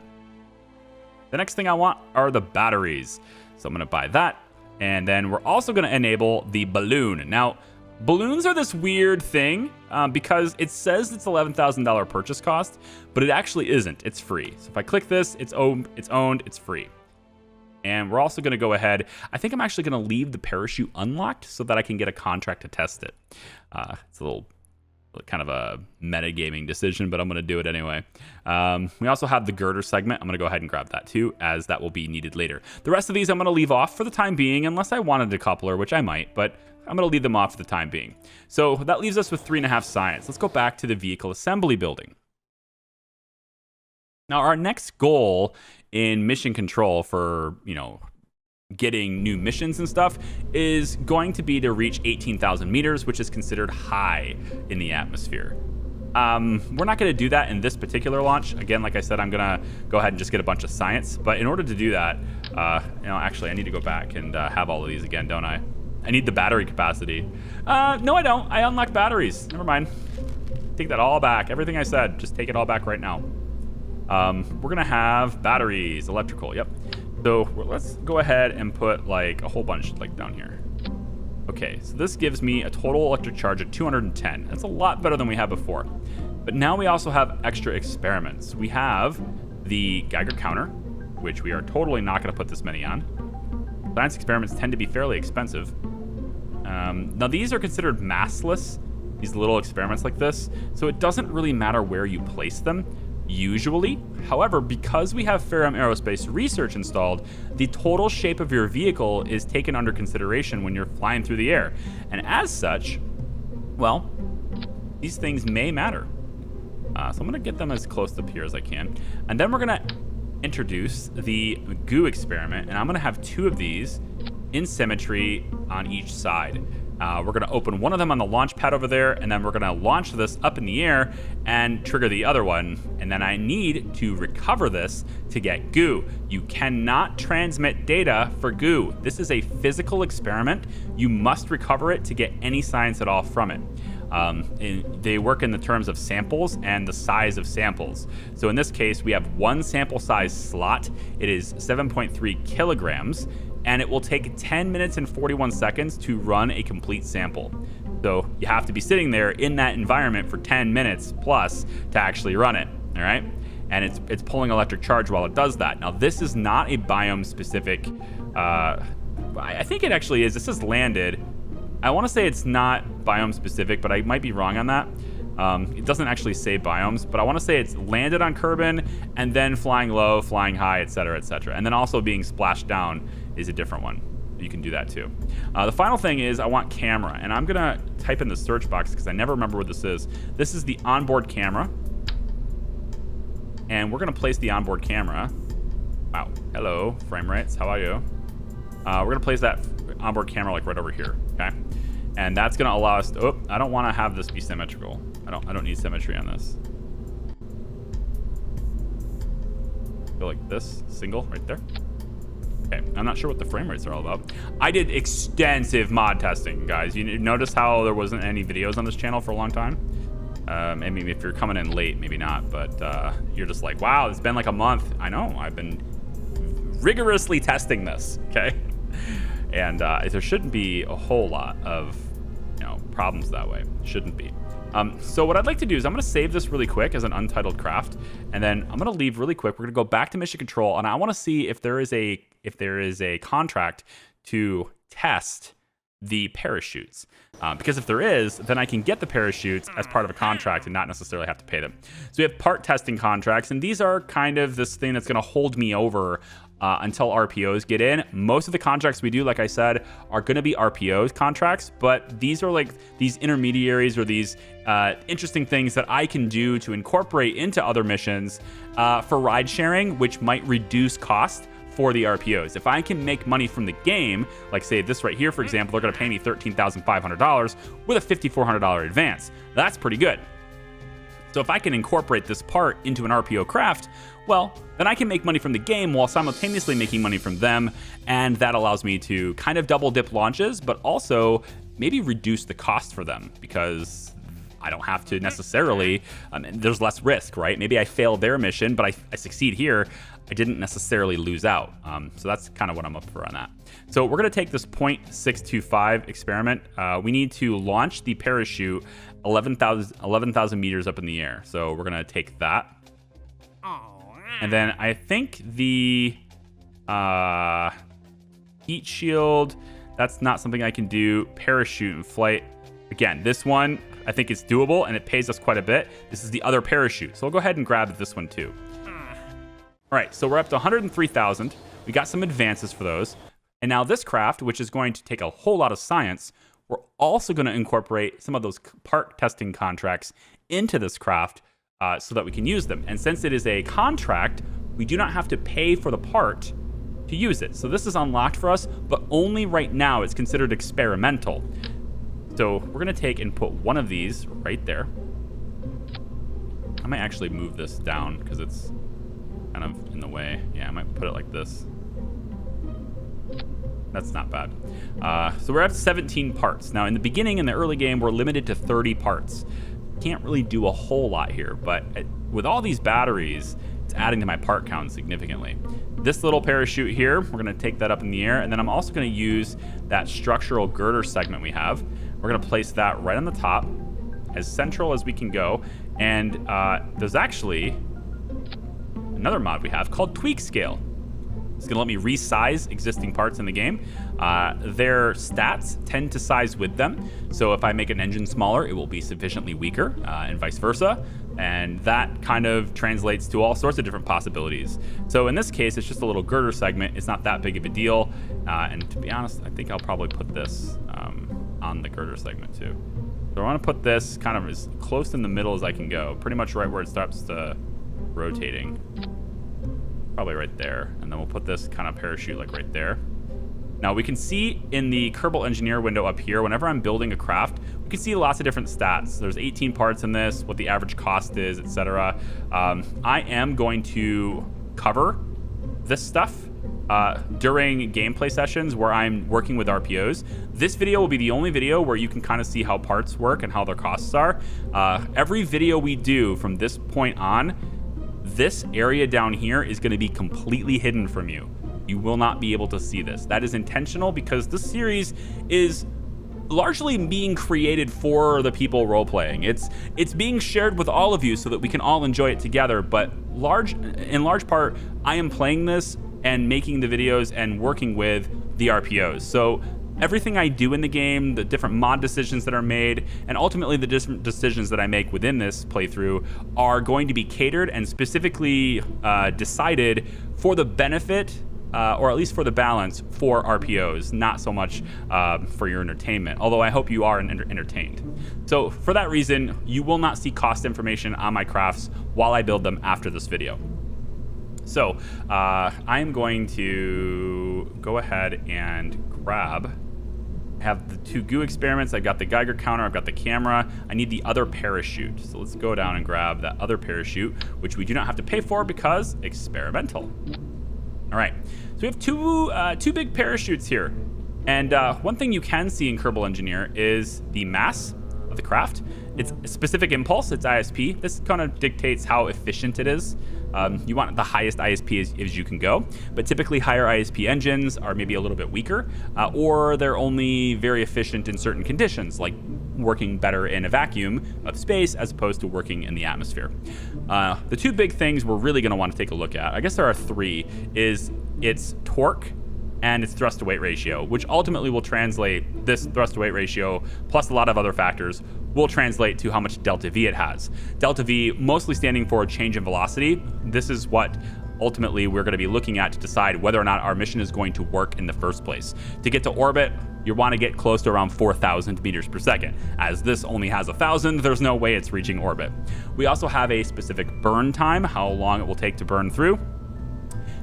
Speaker 1: The next thing I want are the batteries. So I'm going to buy that. And then we're also going to enable the balloon. Now, balloons are this weird thing because it says it's $11,000 purchase cost, but it actually isn't. It's free. So if I click this, it's owned, it's free. And we're also going to go ahead. I think I'm actually going to leave the parachute unlocked so that I can get a contract to test it. It's a little kind of a metagaming decision, but I'm going to do it anyway. We also have the girder segment. I'm going to go ahead and grab that too, as that will be needed later. The rest of these I'm going to leave off for the time being, unless I wanted a coupler, which I might, but I'm going to leave them off for the time being. So that leaves us with 3.5 science. Let's go back to the vehicle assembly building. Now, our next goal in mission control for, getting new missions and stuff is going to be to reach 18,000 meters, which is considered high in the atmosphere. We're not going to do that in this particular launch. Again, like I said, I'm going to go ahead and just get a bunch of science. But in order to do that, actually, I need to go back and have all of these again, don't I? I need the battery capacity. No, I don't. I unlocked batteries. Never mind. Take that all back. Everything I said, just take it all back right now. We're going to have batteries, electrical. Yep. So let's go ahead and put like a whole bunch like down here. Okay, so this gives me a total electric charge of 210. That's a lot better than we had before. But now we also have extra experiments. We have the Geiger counter, which we are totally not going to put this many on. Science experiments tend to be fairly expensive. Now these are considered massless, these little experiments like this, so it doesn't really matter where you place them. Usually. However, because we have Ferrum Aerospace Research installed, the total shape of your vehicle is taken under consideration when you're flying through the air. And as such, well, these things may matter. So I'm going to get them as close up here as I can. And then we're going to introduce the goo experiment, and I'm going to have 2 of these in symmetry on each side. We're going to open one of them on the launch pad over there, and then we're going to launch this up in the air and trigger the other one. And then I need to recover this to get goo. You cannot transmit data for goo. This is a physical experiment. You must recover it to get any science at all from it. They work in the terms of samples and the size of samples. So in this case, we have 1 sample size slot. It is 7.3 kilograms. And it will take 10 minutes and 41 seconds to run a complete sample. So you have to be sitting there in that environment for 10 minutes plus to actually run it, all right? And it's pulling electric charge while it does that. Now, this is not a biome-specific, I think it actually is. This is landed. I want to say it's not biome-specific, but I might be wrong on that. It doesn't actually say biomes, but I want to say it's landed on Kerbin and then flying low, flying high, et cetera, and then also being splashed down is a different one. You can do that too. The final thing is I want camera, and I'm gonna type in the search box because I never remember what this is. This is the onboard camera, and we're gonna place the onboard camera. Wow, hello, frame rates, how are you? We're gonna place that onboard camera like right over here, okay? And that's gonna allow us to, I don't wanna have this be symmetrical. I don't need symmetry on this. Go like this, single, right there. Okay, I'm not sure what the frame rates are all about. I did extensive mod testing, guys. You notice how there wasn't any videos on this channel for a long time? I mean, if you're coming in late, maybe not, but you're just like, wow, it's been like a month. I know, I've been rigorously testing this, okay? And there shouldn't be a whole lot of, problems that way. Shouldn't be. So what I'd like to do is I'm going to save this really quick as an untitled craft, and then I'm going to leave really quick. We're going to go back to mission control, and I want to see if there is a contract to test the parachutes. Because if there is, then I can get the parachutes as part of a contract and not necessarily have to pay them. So we have part testing contracts, and these are kind of this thing that's going to hold me over until RPOs get in. Most of the contracts we do, like I said, are going to be RPOs contracts, but these are like these intermediaries or these interesting things that I can do to incorporate into other missions for ride sharing, which might reduce cost for the RPOs. If I can make money from the game, like say this right here, for example, they're going to pay me $13,500 with a $5,400 advance. That's pretty good. So if I can incorporate this part into an RPO craft, well, then I can make money from the game while simultaneously making money from them, and that allows me to kind of double dip launches, but also maybe reduce the cost for them because I don't have to necessarily, there's less risk, right? Maybe I fail their mission, but I succeed here. I didn't necessarily lose out. So that's kind of what I'm up for on that. So we're going to take this 0.625 experiment. We need to launch the parachute 11,000 meters up in the air. So we're going to take that. And then I think the heat shield, that's not something I can do. Parachute and flight. Again, this one, I think it's doable and it pays us quite a bit. This is the other parachute. So we'll go ahead and grab this one too. All right, so we're up to 103,000. We got some advances for those. And now this craft, which is going to take a whole lot of science, we're also going to incorporate some of those part testing contracts into this craft so that we can use them. And since it is a contract, we do not have to pay for the part to use it. So this is unlocked for us, but only right now it's considered experimental. So we're going to take and put one of these right there. I might actually move this down because it's kind of in the way. Yeah, I might put it like this. That's not bad. So we're at 17 parts. Now, in the beginning, in the early game, we're limited to 30 parts. Can't really do a whole lot here, but with all these batteries, it's adding to my part count significantly. This little parachute here, we're gonna take that up in the air, and then I'm also gonna use that structural girder segment we have. We're gonna place that right on the top, as central as we can go, and there's actually another mod we have called Tweak Scale. It's going to let me resize existing parts in the game. Their stats tend to size with them. So if I make an engine smaller, it will be sufficiently weaker, and vice versa. And that kind of translates to all sorts of different possibilities. So in this case, it's just a little girder segment. It's not that big of a deal. And to be honest, I think I'll probably put this on the girder segment too. So I want to put this kind of as close in the middle as I can go, pretty much right where it starts to rotating. Probably right there. And then we'll put this kind of parachute like right there. Now we can see in the Kerbal Engineer window up here, whenever I'm building a craft, we can see lots of different stats. There's 18 parts in this, what the average cost is, etc. I am going to cover this stuff during gameplay sessions where I'm working with RPOs. This video will be the only video where you can kind of see how parts work and how their costs are. Every video we do from this point on, this area down here is going to be completely hidden from you. You will not be able to see this. That is intentional because this series is largely being created for the people role-playing. It's being shared with all of you so that we can all enjoy it together, but in large part, I am playing this and making the videos and working with the RPOs. So everything I do in the game, the different mod decisions that are made, and ultimately the different decisions that I make within this playthrough are going to be catered and specifically decided for the benefit, or at least for the balance, for RPOs, not so much for your entertainment, although I hope you are entertained. So for that reason, you will not see cost information on my crafts while I build them after this video. So I am going to go ahead and grab, I have the 2 goo experiments, I've got the Geiger counter, I've got the camera, I need the other parachute. So let's go down and grab that other parachute, which we do not have to pay for because experimental. All right, so we have two big parachutes here. And one thing you can see in Kerbal Engineer is the mass of the craft. It's specific impulse, it's ISP. This kind of dictates how efficient it is. You want the highest ISP as you can go, but typically higher ISP engines are maybe a little bit weaker, or they're only very efficient in certain conditions, like working better in a vacuum of space as opposed to working in the atmosphere. The two big things we're really going to want to take a look at, I guess there are three, is its torque and its thrust to weight ratio, which ultimately will translate, this thrust to weight ratio plus a lot of other factors will translate to how much delta V it has. Delta V mostly standing for change in velocity. This is what ultimately we're going to be looking at to decide whether or not our mission is going to work in the first place. To get to orbit, you want to get close to around 4,000 meters per second. As this only has 1,000, there's no way it's reaching orbit. We also have a specific burn time, how long it will take to burn through.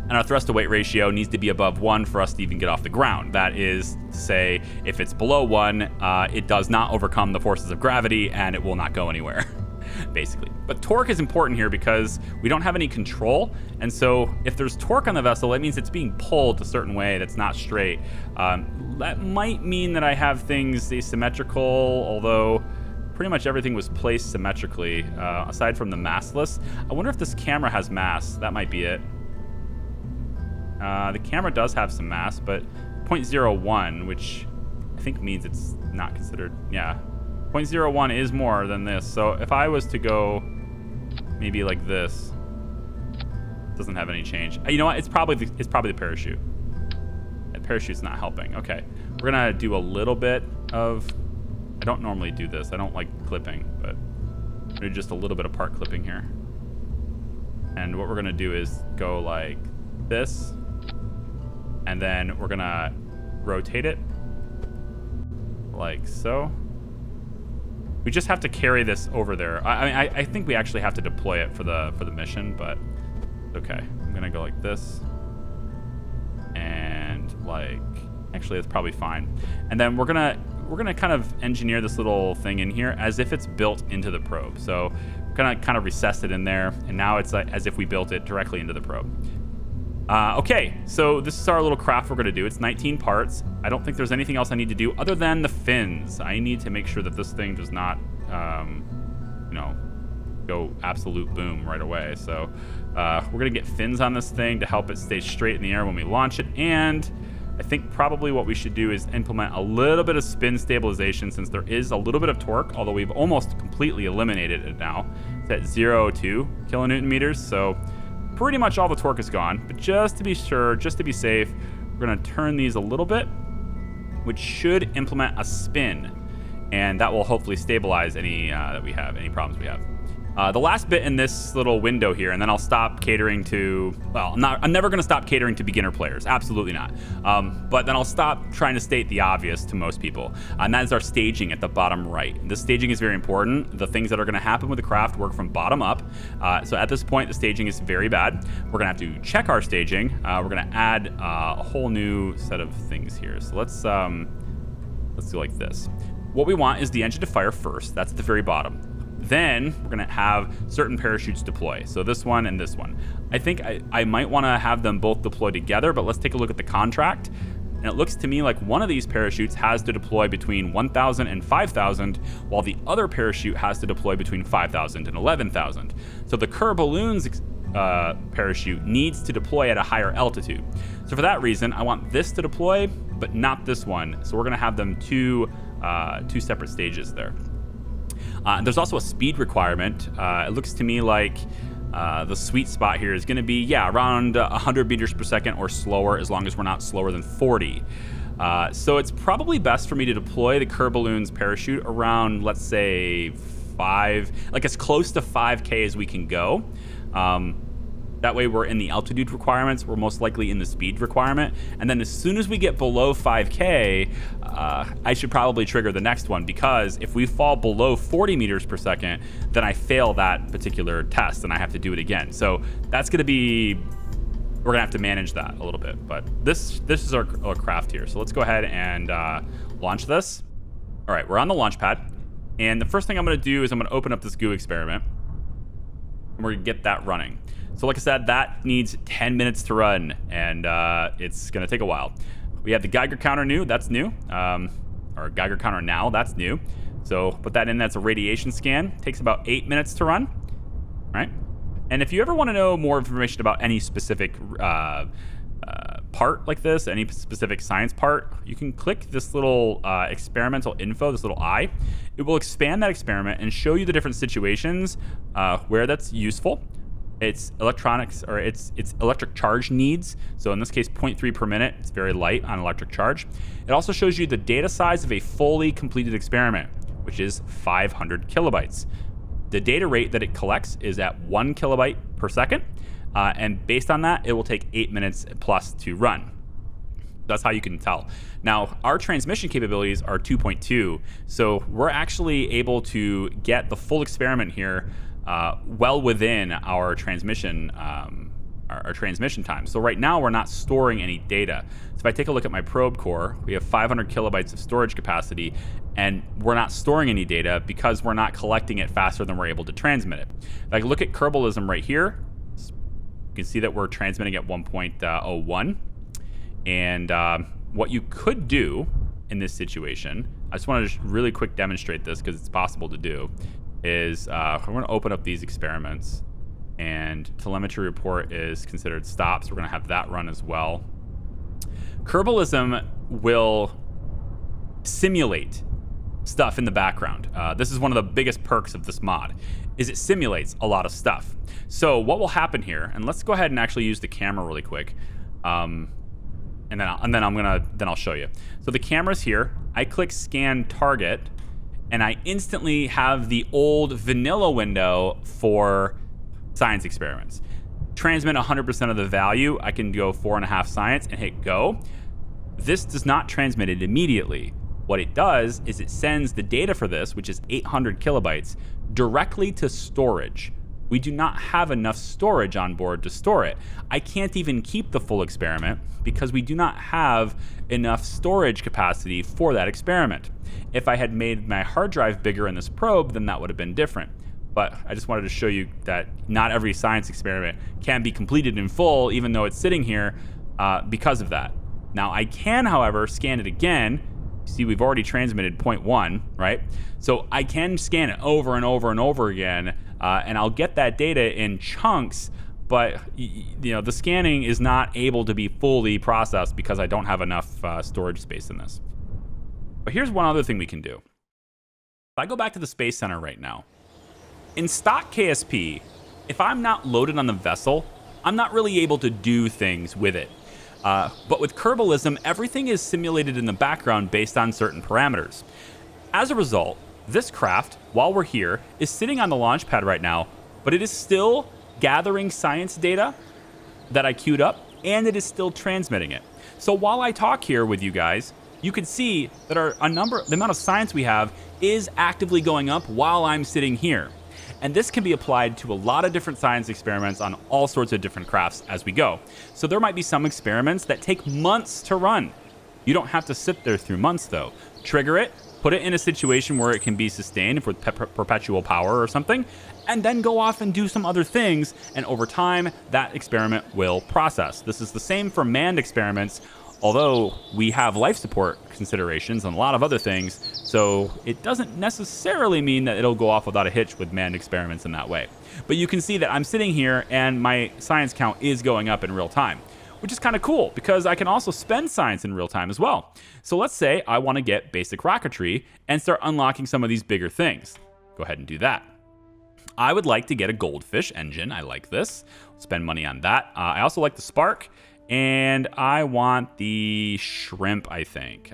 Speaker 1: And our thrust to weight ratio needs to be above 1 for us to even get off the ground. That is to say, if it's below 1, it does not overcome the forces of gravity and it will not go anywhere, basically. But torque is important here because we don't have any control. And so if there's torque on the vessel, that means it's being pulled a certain way that's not straight. That might mean that I have things asymmetrical, although pretty much everything was placed symmetrically, aside from the mastless. I wonder if this camera has mass. That might be it. The camera does have some mass, but 0.01, which I think means it's not considered. Yeah, 0.01 is more than this. So if I was to go maybe like this, doesn't have any change. You know what? It's probably the parachute. That parachute's not helping. Okay, we're gonna do a little bit of. I don't normally do this. I don't like clipping, but I'm gonna do just a little bit of part clipping here. And what we're gonna do is go like this. And then we're gonna rotate it like so. We just have to carry this over there. I think we actually have to deploy it for the mission, but okay. I'm gonna go like this, and like actually that's probably fine. And then we're gonna kind of engineer this little thing in here as if it's built into the probe. So we're gonna kind of recess it in there, and now it's like as if we built it directly into the probe. Okay, so this is our little craft we're going to do. It's 19 parts. I don't think there's anything else I need to do other than the fins. I need to make sure that this thing does not, go absolute boom right away. So we're going to get fins on this thing to help it stay straight in the air when we launch it. And I think probably what we should do is implement a little bit of spin stabilization since there is a little bit of torque, although we've almost completely eliminated it now. It's at 0.2 kilonewton meters. So pretty much all the torque is gone, but just to be sure, just to be safe, we're gonna turn these a little bit, which should implement a spin, and that will hopefully stabilize any problems we have. The last bit in this little window here, and then I'll stop catering to, well, I'm never going to stop catering to beginner players. Absolutely not. But then I'll stop trying to state the obvious to most people. And that is our staging at the bottom right. This staging is very important. The things that are going to happen with the craft work from bottom up. So at this point, the staging is very bad. We're going to have to check our staging. We're going to add a whole new set of things here. So let's do like this. What we want is the engine to fire first. That's at the very bottom. Then we're going to have certain parachutes deploy. So this one and this one. I think I might want to have them both deploy together, but let's take a look at the contract. And it looks to me like one of these parachutes has to deploy between 1,000 and 5,000, while the other parachute has to deploy between 5,000 and 11,000. So the Kerbalism parachute needs to deploy at a higher altitude. So for that reason, I want this to deploy, but not this one. So we're going to have them two separate stages there. There's also a speed requirement. It looks to me like the sweet spot here is going to be, around 100 meters per second or slower, as long as we're not slower than 40. So it's probably best for me to deploy the Kerbalism parachute around, let's say, as close to 5K as we can go. That way we're in the altitude requirements. We're most likely in the speed requirement. And then as soon as we get below 5K, I should probably trigger the next one, because if we fall below 40 meters per second, then I fail that particular test and I have to do it again. So that's going to be, we're going to have to manage that a little bit. But this is our craft here. So let's go ahead and launch this. All right, we're on the launch pad. And the first thing I'm going to do is I'm going to open up this goo experiment. And we're going to get that running. So like I said, that needs 10 minutes to run, and it's going to take a while. We have the Geiger counter new. That's new. Or Geiger counter now. That's new. So put that in. That's a radiation scan. Takes about 8 minutes to run. All right. And if you ever want to know more information about any specific part like this, any specific science part, you can click this little experimental info, this little eye. It will expand that experiment and show you the different situations where that's useful. It's electronics, or it's electric charge needs. So in this case, 0.3 per minute. It's very light on electric charge. It also shows you the data size of a fully completed experiment, which is 500 kilobytes. The data rate that it collects is at 1 kilobyte per second. And based on that, it will take 8 minutes plus to run. That's how you can tell. Now, our transmission capabilities are 2.2, so we're actually able to get the full experiment here well within our transmission our transmission time. So right now, we're not storing any data. So if I take a look at my probe core, we have 500 kilobytes of storage capacity, and we're not storing any data because we're not collecting it faster than we're able to transmit it. If I look at Kerbalism right here, you can see that we're transmitting at 1.01. And what you could do in this situation, I just want to just really quick demonstrate this because it's possible to do, is we're going to open up these experiments, and telemetry report is considered stopped, so we're going to have that run as well. Kerbalism will simulate stuff in the background. This is one of the biggest perks of this mod, is it simulates a lot of stuff. So what will happen here, and let's go ahead and actually use the camera really quick, and then I'll show you. So the camera's here. I click scan target, and I instantly have the old vanilla window for science experiments. Transmit 100% of the value. I can go 4.5 science and hit go. This does not transmit it immediately. What it does is it sends the data for this, which is 800 kilobytes, directly to storage. We do not have enough storage on board to store it. I can't even keep the full experiment because we do not have enough storage capacity for that experiment. If I had made my hard drive bigger in this probe, then that would have been different. But I just wanted to show you that not every science experiment can be completed in full, even though it's sitting here because of that. Now I can, however, scan it again. See, we've already transmitted 0.1, right? So I can scan it over and over and over again, and I'll get that data in chunks, but the scanning is not able to be fully processed because I don't have enough storage space in this. But here's one other thing we can do. If I go back to the Space Center right now, in stock KSP, if I'm not loaded on the vessel, I'm not really able to do things with it. But with Kerbalism, everything is simulated in the background based on certain parameters. As a result, this craft, while we're here, is sitting on the launch pad right now, but it is still gathering science data that I queued up, and it is still transmitting it. So while I talk here with you guys, you can see that the amount of science we have is actively going up while I'm sitting here. And this can be applied to a lot of different science experiments on all sorts of different crafts as we go. So there might be some experiments that take months to run. You don't have to sit there through months though. Trigger it, put it in a situation where it can be sustained with perpetual power or something, and then go off and do some other things, and over time, that experiment will process. This is the same for manned experiments, although we have life support considerations and a lot of other things, so it doesn't necessarily mean that it'll go off without a hitch with manned experiments in that way. But you can see that I'm sitting here and my science count is going up in real time, which is kind of cool because I can also spend science in real time as well. So let's say I want to get basic rocketry and start unlocking some of these bigger things. Go ahead and do that. I would like to get a goldfish engine. I like this. Spend money on that. I also like the spark. And I want the shrimp, I think.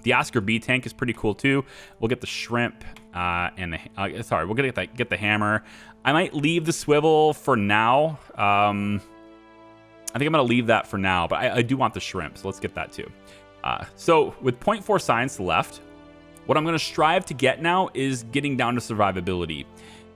Speaker 1: The Oscar B tank is pretty cool too. We'll get the shrimp and we'll get the hammer. I might leave the swivel for now. I think I'm gonna leave that for now, but I do want the shrimp, so let's get that too. So with 0.4 science left, what I'm gonna strive to get now is getting down to survivability.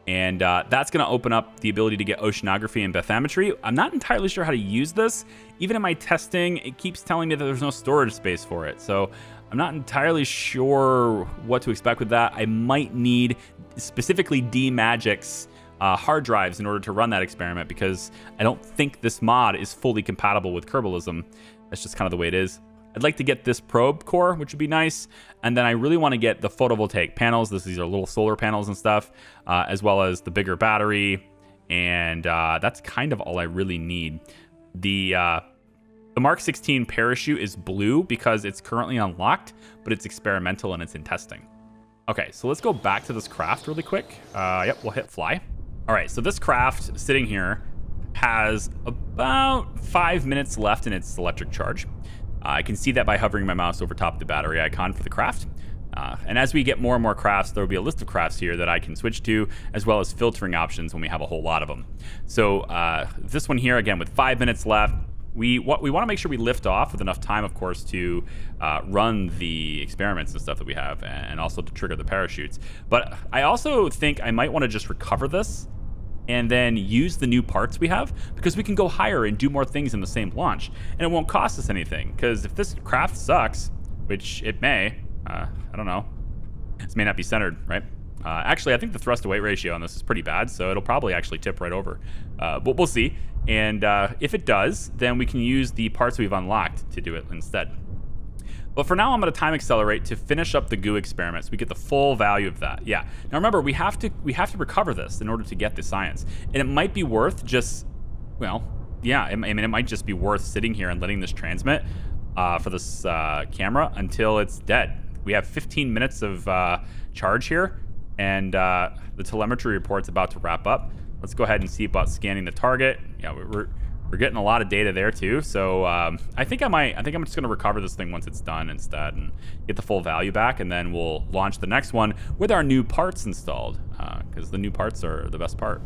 Speaker 1: And that's going to open up the ability to get oceanography and bathymetry. I'm not entirely sure how to use this. Even in my testing, it keeps telling me that there's no storage space for it. So I'm not entirely sure what to expect with that. I might need specifically D-Magic's hard drives in order to run that experiment because I don't think this mod is fully compatible with Kerbalism. That's just kind of the way it is. I'd like to get this probe core, which would be nice. And then I really want to get the photovoltaic panels. These are little solar panels and stuff, as well as the bigger battery. And that's kind of all I really need. The Mark 16 parachute is blue because it's currently unlocked, but it's experimental and it's in testing. Okay, so let's go back to this craft really quick. Yep, we'll hit fly. All right, so this craft sitting here has about 5 minutes left in its electric charge. I can see that by hovering my mouse over top of the battery icon for the craft. And as we get more and more crafts, there will be a list of crafts here that I can switch to, as well as filtering options when we have a whole lot of them. So this one here, again, with 5 minutes left, we want to make sure we lift off with enough time, of course, to run the experiments and stuff that we have, and also to trigger the parachutes. But I also think I might want to just recover this and then use the new parts we have, because we can go higher and do more things in the same launch, and it won't cost us anything. Because if this craft sucks, which it may, I don't know, this may not be centered, right? Actually, I think the thrust to weight ratio on this is pretty bad, so it'll probably actually tip right over. But we'll see. And if it does, then we can use the parts we've unlocked to do it instead. But for now, I'm going to time accelerate to finish up the goo experiment so we get the full value of that. Yeah. Now remember, we have to recover this in order to get the science. And it might be worth just, well, yeah, I mean, it might just be worth sitting here and letting this transmit for this camera until it's dead. We have 15 minutes of charge here, and the telemetry report's about to wrap up. Let's go ahead and see about scanning the target. Yeah, we're getting a lot of data there too. So I think I'm just going to recover this thing once it's done instead and get the full value back, and then we'll launch the next one with our new parts installed, because the new parts are the best part.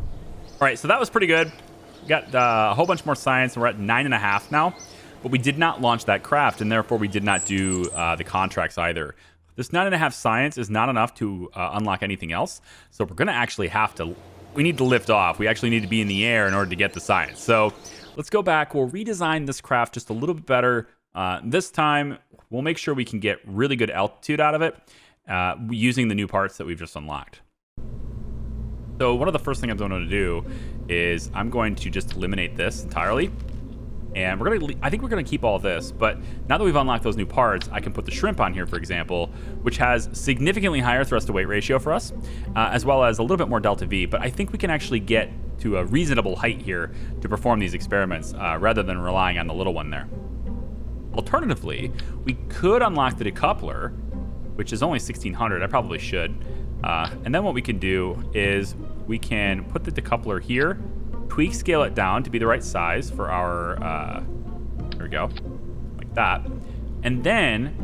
Speaker 1: All right, so that was pretty good. We got a whole bunch more science, and we're at 9.5 now. But we did not launch that craft, and therefore we did not do the contracts either. This 9.5 science is not enough to unlock anything else. So we're going to actually we need to lift off. We actually need to be in the air in order to get the science. So let's go back. We'll redesign this craft just a little bit better. This time, we'll make sure we can get really good altitude out of it using the new parts that we've just unlocked. So one of the first things I'm going to do is I'm going to just eliminate this entirely. And I think we're going to keep all this, but now that we've unlocked those new parts, I can put the shrimp on here, for example, which has significantly higher thrust to weight ratio for us, as well as a little bit more delta V. But I think we can actually get to a reasonable height here to perform these experiments rather than relying on the little one there. Alternatively, we could unlock the decoupler, which is only 1600. I probably should. And then what we can do is we can put the decoupler here, tweak scale it down to be the right size for our, there we go, like that. And then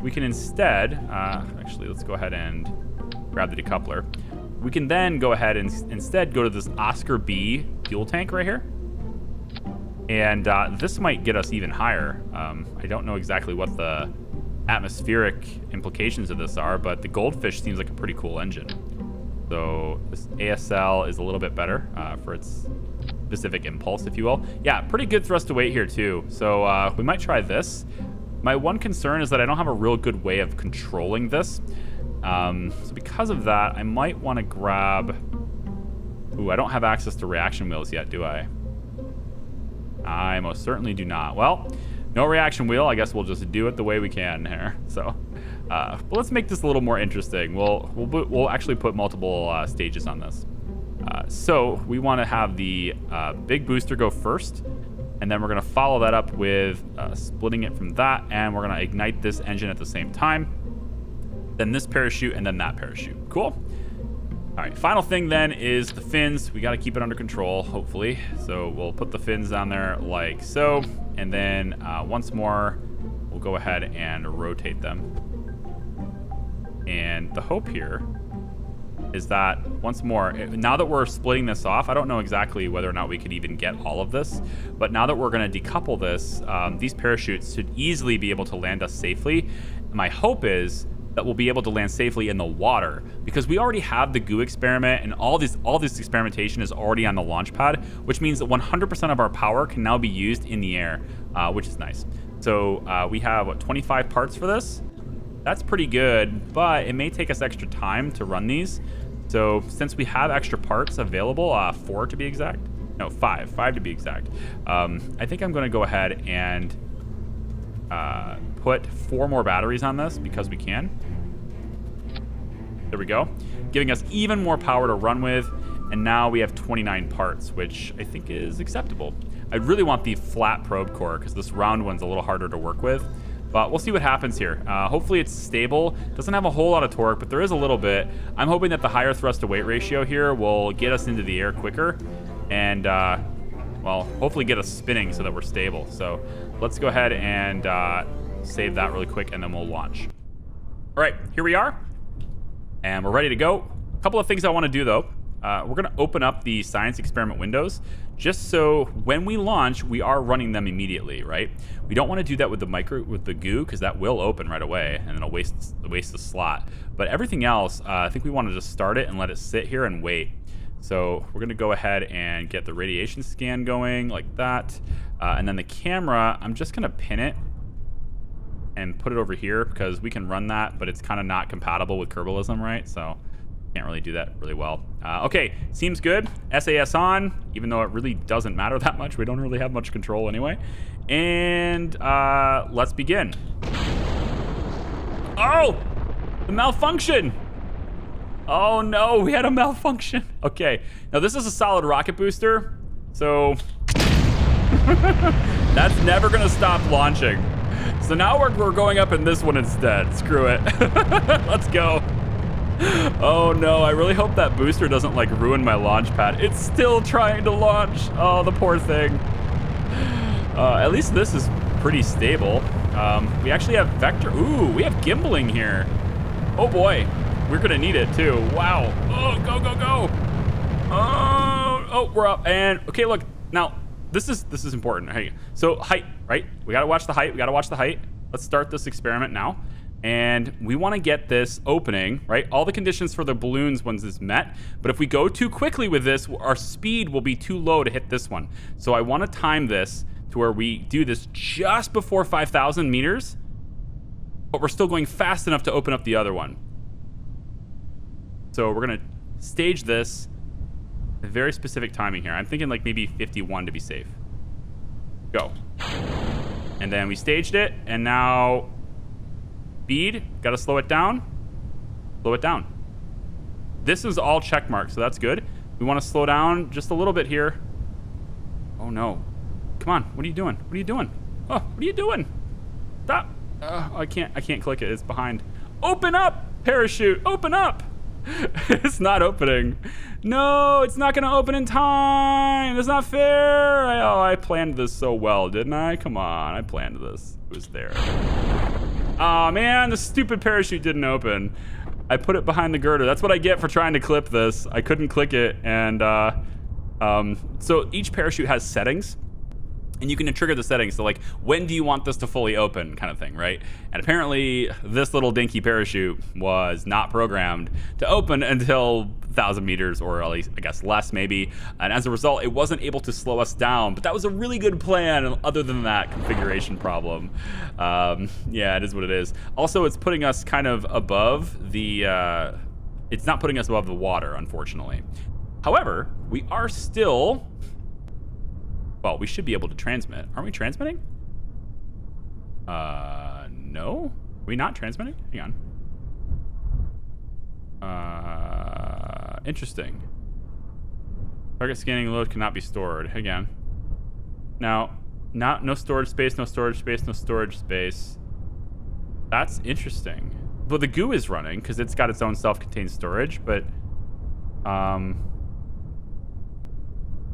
Speaker 1: we can instead, actually, let's go ahead and grab the decoupler. We can then go ahead and instead go to this Oscar B fuel tank right here. And this might get us even higher. I don't know exactly what the atmospheric implications of this are, but the Goldfish seems like a pretty cool engine. So this ASL is a little bit better for its specific impulse, if you will. Yeah, pretty good thrust to weight here too. So we might try this. My one concern is that I don't have a real good way of controlling this. So because of that, I might want to grab... Ooh, I don't have access to reaction wheels yet, do I? I most certainly do not. Well, no reaction wheel. I guess we'll just do it the way we can here. So... but let's make this a little more interesting. We'll actually put multiple stages on this. So we want to have the big booster go first, and then we're going to follow that up with splitting it from that, and we're going to ignite this engine at the same time. Then this parachute, and then that parachute. Cool. All right, final thing then is the fins. We got to keep it under control, hopefully. So we'll put the fins on there like so, and then once more, we'll go ahead and rotate them. And the hope here is that once more, now that we're splitting this off, I don't know exactly whether or not we could even get all of this, but now that we're going to decouple this, these parachutes should easily be able to land us safely. My hope is that we'll be able to land safely in the water, because we already have the goo experiment, and all this experimentation is already on the launch pad, which means that 100% of our power can now be used in the air, which is nice. So we have 25 parts for this. That's pretty good, but it may take us extra time to run these. So since we have extra parts available, 4 to be exact, no, 5 to be exact, I think I'm going to go ahead and put 4 more batteries on this because we can. There we go. Giving us even more power to run with. And now we have 29 parts, which I think is acceptable. I really want the flat probe core because this round one's a little harder to work with. But we'll see what happens here. Hopefully it's stable. Doesn't have a whole lot of torque, but there is a little bit. I'm hoping that the higher thrust to weight ratio here will get us into the air quicker. And, well, hopefully get us spinning so that we're stable. So let's go ahead and save that really quick, and then we'll launch. All right, here we are. And we're ready to go. A couple of things I want to do, though. We're going to open up the science experiment windows just so when we launch, we are running them immediately, right? We don't want to do that with the goo because that will open right away and it'll waste the slot. But everything else, I think we want to just start it and let it sit here and wait. So we're going to go ahead and get the radiation scan going like that. And then the camera, I'm just going to pin it and put it over here because we can run that, but it's kind of not compatible with Kerbalism, right? So can't really do that really well. Okay, seems good. SAS on, even though it really doesn't matter that much. We don't really have much control anyway. And let's begin. Oh, the malfunction. Oh no, we had a malfunction. Okay, now this is a solid rocket booster, so that's never gonna stop launching. So now we're going up in this one instead. Screw it. Let's go. Oh no, I really hope that booster doesn't like ruin my launch pad. It's still trying to launch. Oh, the poor thing. At least this is pretty stable. We actually have vector. Ooh, we have gimbaling here. Oh boy, we're gonna need it too. Wow. Oh, go, go, go. Oh, we're up. And okay, look, now this is important. Hey, so height, right? We gotta watch the height. Let's start this experiment now. And we want to get this opening, right? All the conditions for the balloons ones is met. But if we go too quickly with this, our speed will be too low to hit this one. So I want to time this to where we do this just before 5,000 meters, but we're still going fast enough to open up the other one. So we're going to stage this a very specific timing here. I'm thinking like maybe 51 to be safe. Go. And then we staged it, and now speed, gotta slow it down. Slow it down. This is all check marks, so that's good. We want to slow down just a little bit here. Oh no. Come on, what are you doing? What are you doing? Oh, what are you doing? Stop. I can't click it, it's behind. Open up, parachute, open up. It's not opening. No, it's not gonna open in time. That's not fair. I planned this so well, didn't I? Come on, I planned this. It was there. Oh man, the stupid parachute didn't open. I put it behind the girder. That's what I get for trying to clip this. I couldn't click it, and so each parachute has settings, and you can trigger the settings. So like, when do you want this to fully open, kind of thing, right? And apparently, this little dinky parachute was not programmed to open until 1,000 meters, or at least I guess less maybe. And as a result, it wasn't able to slow us down. But that was a really good plan. Other than that configuration problem, yeah, it is what it is. Also, it's putting us kind of above the. It's not putting us above the water, unfortunately. However, we are still. Well, we should be able to transmit. Aren't we transmitting? No. Are we not transmitting? Hang on. Interesting. Target scanning load cannot be stored. Again. Now, no storage space, no storage space, no storage space. That's interesting. Well, the goo is running because it's got its own self-contained storage, but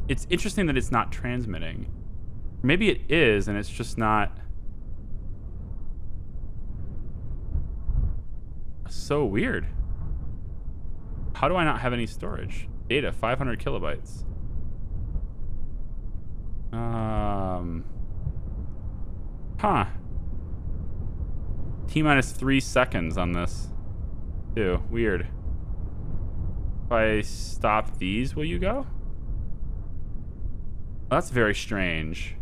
Speaker 1: it's interesting that it's not transmitting. Maybe it is, and it's just not. So weird. How do I not have any storage? Data, 500 kilobytes. Huh. T-minus 3 seconds on this. Ew, weird. If I stop these, will you go? That's very strange.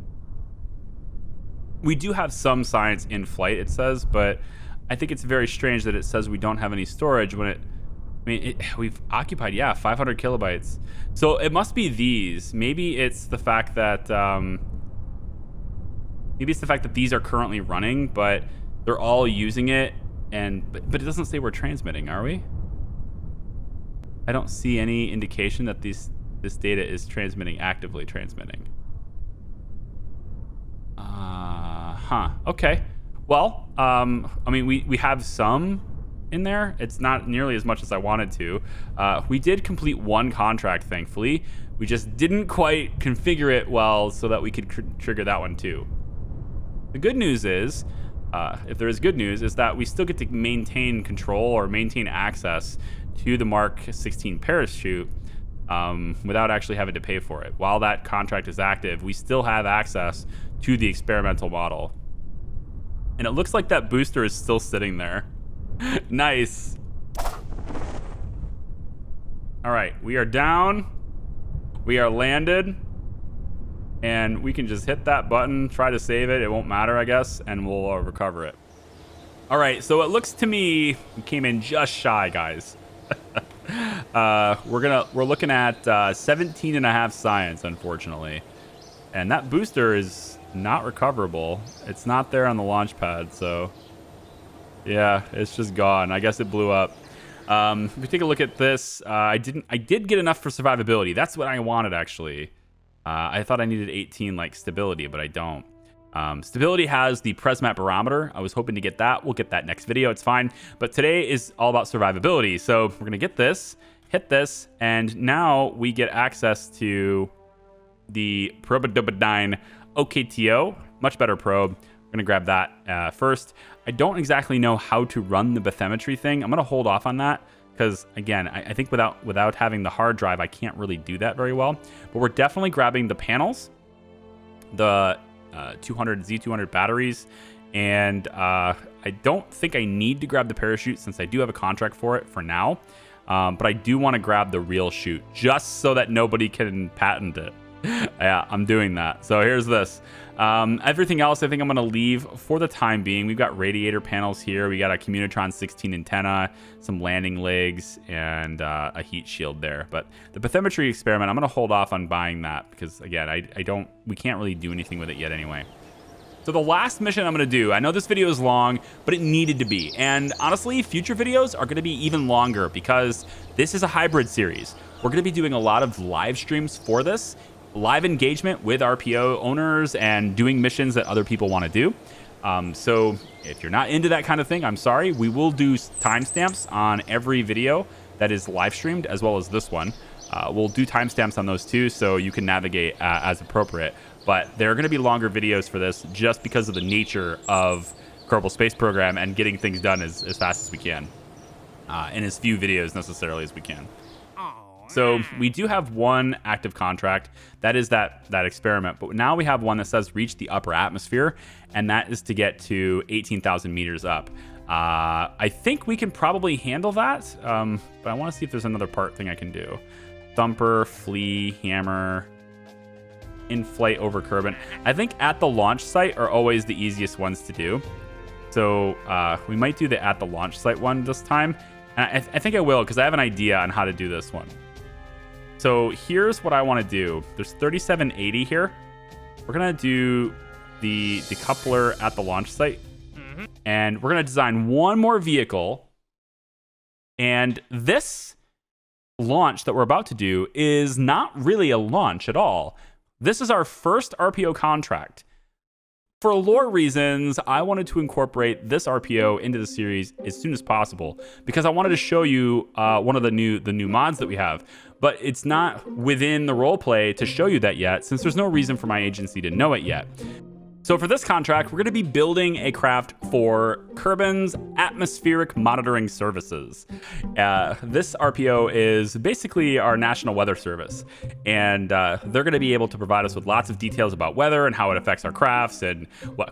Speaker 1: We do have some science in flight, it says, but I think it's very strange that it says we don't have any storage when it... I mean, we've occupied, yeah, 500 kilobytes. So it must be these. Maybe it's the fact that... Maybe it's the fact that these are currently running, but they're all using it, but it doesn't say we're transmitting, are we? I don't see any indication that this data is actively transmitting. Okay. Well, I mean, we have some in there. It's not nearly as much as I wanted to. We did complete one contract, thankfully. We just didn't quite configure it well so that we could trigger that one too. The good news is, if there is good news, is that we still get to maintain control or maintain access to the Mark 16 parachute without actually having to pay for it. While that contract is active, we still have access to the experimental model. And it looks like that booster is still sitting there. Nice. All right, we are down. We are landed. And we can just hit that button, try to save it. It won't matter, I guess, and we'll recover it. All right, so it looks to me we came in just shy, guys. We're looking at 17 and a half science, unfortunately. And that booster is not recoverable. It's not there on the launch pad, so yeah, it's just gone. I guess it blew up. If we take a look at this, I did get enough for survivability. That's what I wanted, actually. I thought I needed 18 like stability, but I don't. Stability has the PresMat barometer. I was hoping to get that. We'll get that next video. It's fine. But today is all about survivability. So we're going to get this, hit this, and now we get access to the Probodobodyne OKTO. Much better probe. We're going to grab that first. I don't exactly know how to run the bathymetry thing. I'm going to hold off on that because, again, I think without having the hard drive, I can't really do that very well. But we're definitely grabbing the panels, the Z200 batteries, and I don't think I need to grab the parachute since I do have a contract for it for now. But I do want to grab the real chute just so that nobody can patent it. Yeah, I'm doing that. So here's this. Everything else I think I'm going to leave for the time being. We've got radiator panels here. We got a Communitron 16 antenna, some landing legs, and a heat shield there. But the bathymetry experiment, I'm going to hold off on buying that because, again, we can't really do anything with it yet anyway. So the last mission I'm going to do, I know this video is long, but it needed to be. And honestly, future videos are going to be even longer because this is a hybrid series. We're going to be doing a lot of live streams for this. Live engagement with RPO owners and doing missions that other people want to do. So if you're not into that kind of thing, I'm sorry. We will do timestamps on every video that is live streamed as well as this one. We'll do timestamps on those too so you can navigate as appropriate. But there are going to be longer videos for this just because of the nature of Kerbal Space Program and getting things done as fast as we can. And as few videos necessarily as we can. So we do have one active contract. That is that experiment. But now we have one that says reach the upper atmosphere. And that is to get to 18,000 meters up. I think we can probably handle that. But I want to see if there's another part thing I can do. Thumper, flee, hammer, in-flight over Kerbin. I think at the launch site are always the easiest ones to do. So we might do the at the launch site one this time. And I think I will because I have an idea on how to do this one. So here's what I want to do. There's 3780 here. We're going to do the coupler at the launch site. Mm-hmm. And we're going to design one more vehicle. And this launch that we're about to do is not really a launch at all. This is our first RPO contract. For lore reasons, I wanted to incorporate this RPO into the series as soon as possible because I wanted to show you one of the new mods that we have. But it's not within the roleplay to show you that yet, since there's no reason for my agency to know it yet. So for this contract, we're going to be building a craft for Kerbin's atmospheric monitoring services. This RPO is basically our national weather service. And they're going to be able to provide us with lots of details about weather and how it affects our crafts and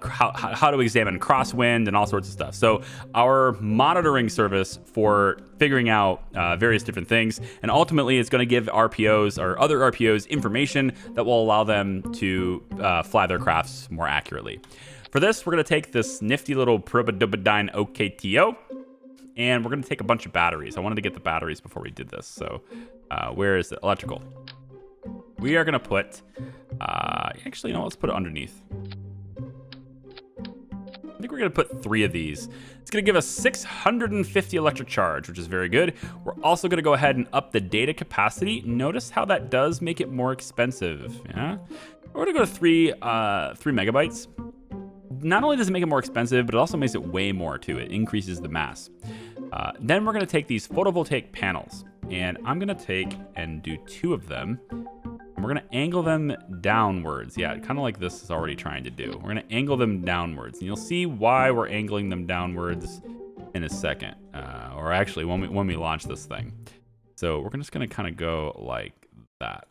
Speaker 1: how to examine crosswind and all sorts of stuff. So our monitoring service for figuring out various different things. And ultimately, it's going to give RPOs or other RPOs information that will allow them to fly their crafts more accurately. For this, we're going to take this nifty little Probodobodyne OKTO, and we're going to take a bunch of batteries. I wanted to get the batteries before we did this. So where is it? Electrical. We are going to put, actually, no, let's put it underneath. I think we're going to put 3 of these. It's going to give us 650 electric charge, which is very good. We're also going to go ahead and up the data capacity. Notice how that does make it more expensive. Yeah, we're going to go to 3 megabytes. Not only does it make it more expensive, but it also makes it way more too. It increases the mass. Then we're going to take these photovoltaic panels, and I'm going to take and do 2 of them. And we're going to angle them downwards. Yeah, kind of like this is already trying to do. We're going to angle them downwards. And you'll see why we're angling them downwards in a second. Or actually, when we launch this thing. So we're just going to kind of go like that.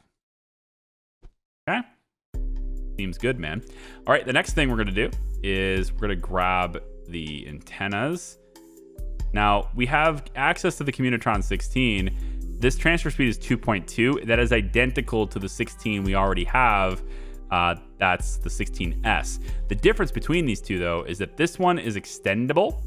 Speaker 1: Okay? Seems good, man. All right, the next thing we're going to do is we're going to grab the antennas. Now, we have access to the Communitron 16. This transfer speed is 2.2. That is identical to the 16 we already have. That's the 16S. The difference between these two, though, is that this one is extendable.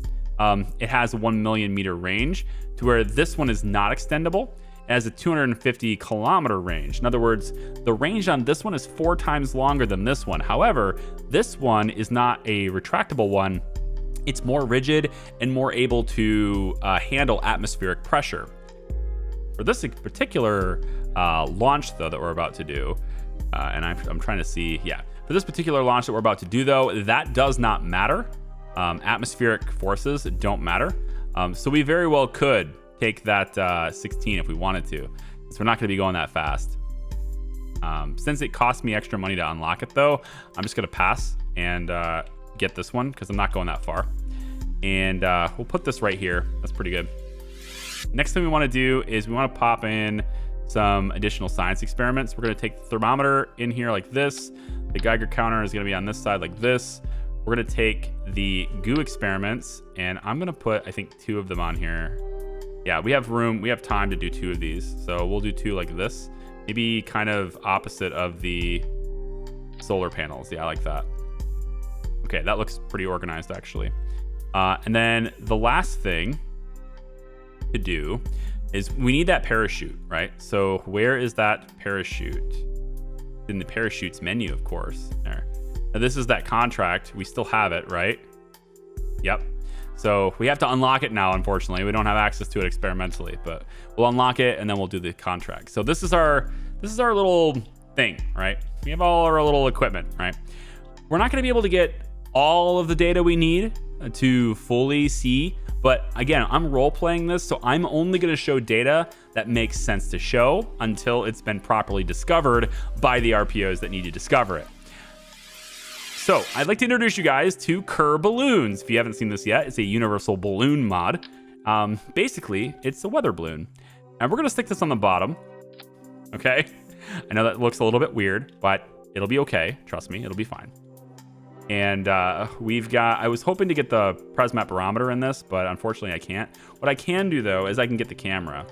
Speaker 1: It has a 1 million meter range, to where this one is not extendable. It has a 250 kilometer range. In other words, the range on this one is 4 times longer than this one. However, this one is not a retractable one. It's more rigid and more able to handle atmospheric pressure. For this particular launch, though, that we're about to do, and I'm trying to see, yeah. For this particular launch that we're about to do, though, that does not matter. Atmospheric forces don't matter. So we very well could take that 16 if we wanted to. So we're not going to be going that fast. Since it cost me extra money to unlock it, though, I'm just going to pass and get this one because I'm not going that far. And we'll put this right here. That's pretty good. Next thing we want to do is we want to pop in some additional science experiments. We're going to take the thermometer in here like this. The Geiger counter is going to be on this side like this. We're going to take the goo experiments, and I'm going to put, I think, 2 of them on here. Yeah, we have room. We have time to do 2 of these. So we'll do 2 like this. Maybe kind of opposite of the solar panels. Yeah, I like that. Okay, that looks pretty organized, actually. And then the last thing to do is we need that parachute, right? So where is that parachute? In the parachutes menu, of course. There. Now this is that contract. We still have it, right? Yep. So we have to unlock it now, unfortunately. We don't have access to it experimentally, but we'll unlock it and then we'll do the contract. So this is our little thing, right? We have all our little equipment, right? We're not going to be able to get all of the data we need to fully see. But again, I'm role-playing this, so I'm only going to show data that makes sense to show until it's been properly discovered by the RPOs that need to discover it. So I'd like to introduce you guys to Kerbalism. If you haven't seen this yet, it's a universal balloon mod. Basically, it's a weather balloon. And we're going to stick this on the bottom. Okay? I know that looks a little bit weird, but it'll be okay. Trust me, it'll be fine. And we've got, I was hoping to get the Presmat barometer in this, but unfortunately I can't. What I can do, though, is I can get the camera.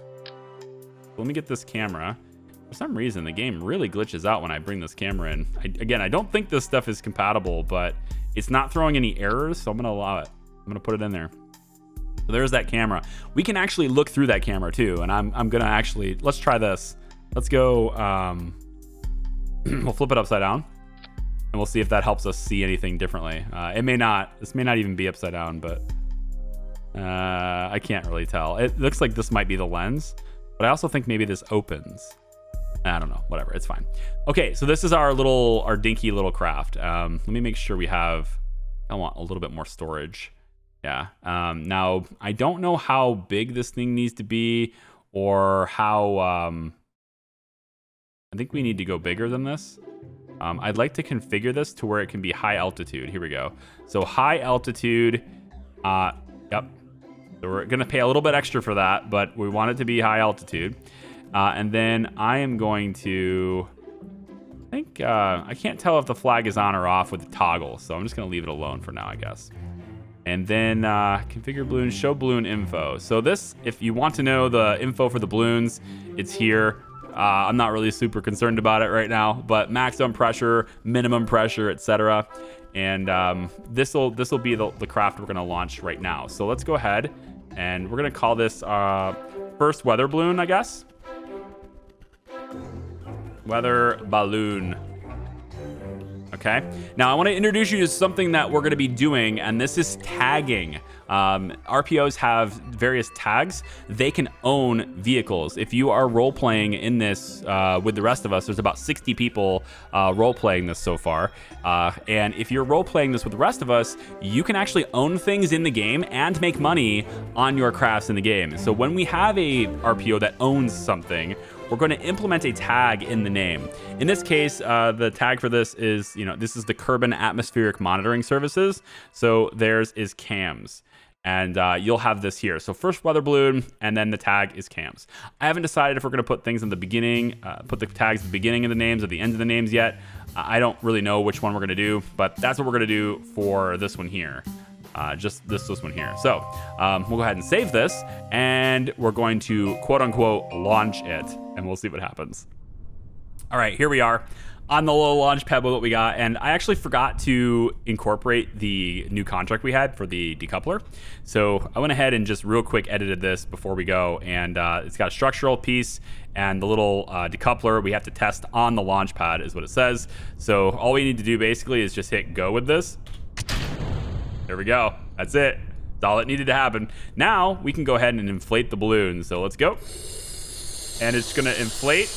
Speaker 1: Let me get this camera. For some reason, the game really glitches out when I bring this camera in. Again, I don't think this stuff is compatible, but it's not throwing any errors, so I'm going to allow it. I'm going to put it in there. So there's that camera. We can actually look through that camera, too, and I'm going to actually, let's try this. Let's go, we'll flip it upside down. And we'll see if that helps us see anything differently. It may not. This may not even be upside down, but I can't really tell. It looks like this might be the lens, but I also think maybe this opens. I don't know. Whatever. It's fine. Okay, so this is our dinky little craft. Let me make sure we have. I want a little bit more storage. Yeah. Now I don't know how big this thing needs to be, or how. I think we need to go bigger than this. I'd like to configure this to where it can be high altitude. Here we go. So high altitude. Yep. So we're going to pay a little bit extra for that, but we want it to be high altitude. And then I am going to, I think, I can't tell if the flag is on or off with the toggle. So I'm just going to leave it alone for now, I guess. And then configure balloon, show balloon info. So this, if you want to know the info for the balloons, it's here. I'm not really super concerned about it right now, but maximum pressure, minimum pressure, etc. And this will be the craft we're going to launch right now. So let's go ahead and we're going to call this first weather balloon, I guess. Weather balloon. Okay. Now I want to introduce you to something that we're going to be doing, and this is tagging. RPOs have various tags. They can own vehicles. If you are role playing in this with the rest of us, there's about 60 people role playing this so far. And if you're role playing this with the rest of us, you can actually own things in the game and make money on your crafts in the game. So when we have a RPO that owns something, we're going to implement a tag in the name. In this case, the tag for this is, this is the Kerbal Atmospheric Monitoring Services. So theirs is CAMS. And you'll have this here. So first weather balloon, and then the tag is CAMS. I haven't decided if we're going to put things in the beginning, put the tags at the beginning of the names or the end of the names yet. I don't really know which one we're going to do, but that's what we're going to do for this one here. Just this one here. So we'll go ahead and save this, and we're going to quote unquote launch it, and we'll see what happens. All right, here we are on the little launch pad that we got, and I actually forgot to incorporate the new contract we had for the decoupler. So I went ahead and just real quick edited this before we go, and it's got a structural piece and the little decoupler we have to test on the launch pad is what it says. So all we need to do basically is just hit go with this. There we go. That's it. That's all that needed to happen. Now we can go ahead and inflate the balloon. So let's go. And it's going to inflate,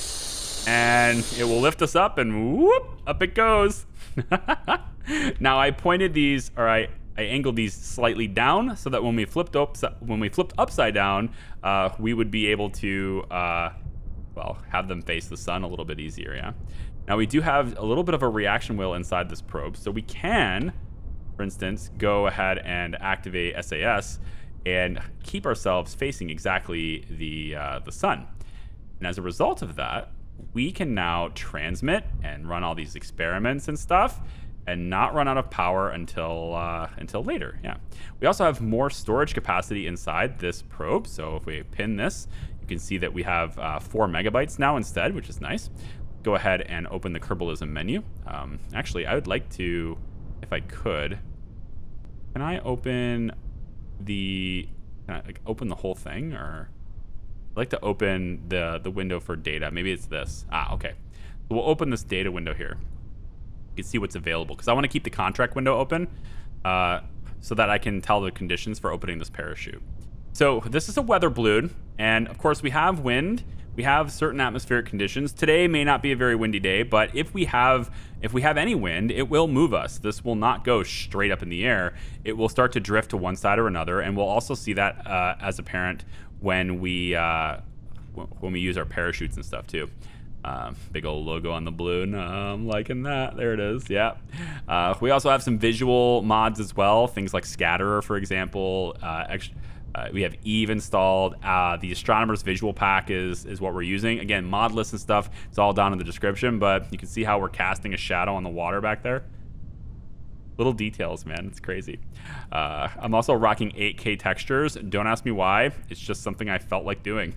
Speaker 1: and it will lift us up, and whoop, up it goes. Now I pointed these, or I angled these slightly down so that when we flipped upside down, we would be able to, have them face the sun a little bit easier. Yeah. Now we do have a little bit of a reaction wheel inside this probe, so we can, for instance, go ahead and activate SAS and keep ourselves facing exactly the sun. And as a result of that, we can now transmit and run all these experiments and stuff and not run out of power until later. Yeah. We also have more storage capacity inside this probe. So if we pin this, you can see that we have 4 megabytes now instead, which is nice. Go ahead and open the Kerbalism menu. Actually, I would like to, if I could, can I open the whole thing, or I'd like to open the window for data. Maybe it's this. Okay. So we'll open this data window here. You can see what's available, because I want to keep the contract window open so that I can tell the conditions for opening this parachute. So this is a weather balloon, and of course we have wind. We have certain atmospheric conditions. Today may not be a very windy day, but if we have any wind, it will move us. This will not go straight up in the air. It will start to drift to one side or another, and we'll also see that as apparent when we use our parachutes and stuff too. Big old logo on the balloon. I'm liking that. There it is. Yeah. We also have some visual mods as well. Things like Scatterer, for example. We have Eve installed. The Astronomer's Visual Pack is what we're using. Again, mod lists and stuff. It's all down in the description, but you can see how we're casting a shadow on the water back there. Little details, man. It's crazy. I'm also rocking 8K textures. Don't ask me why. It's just something I felt like doing.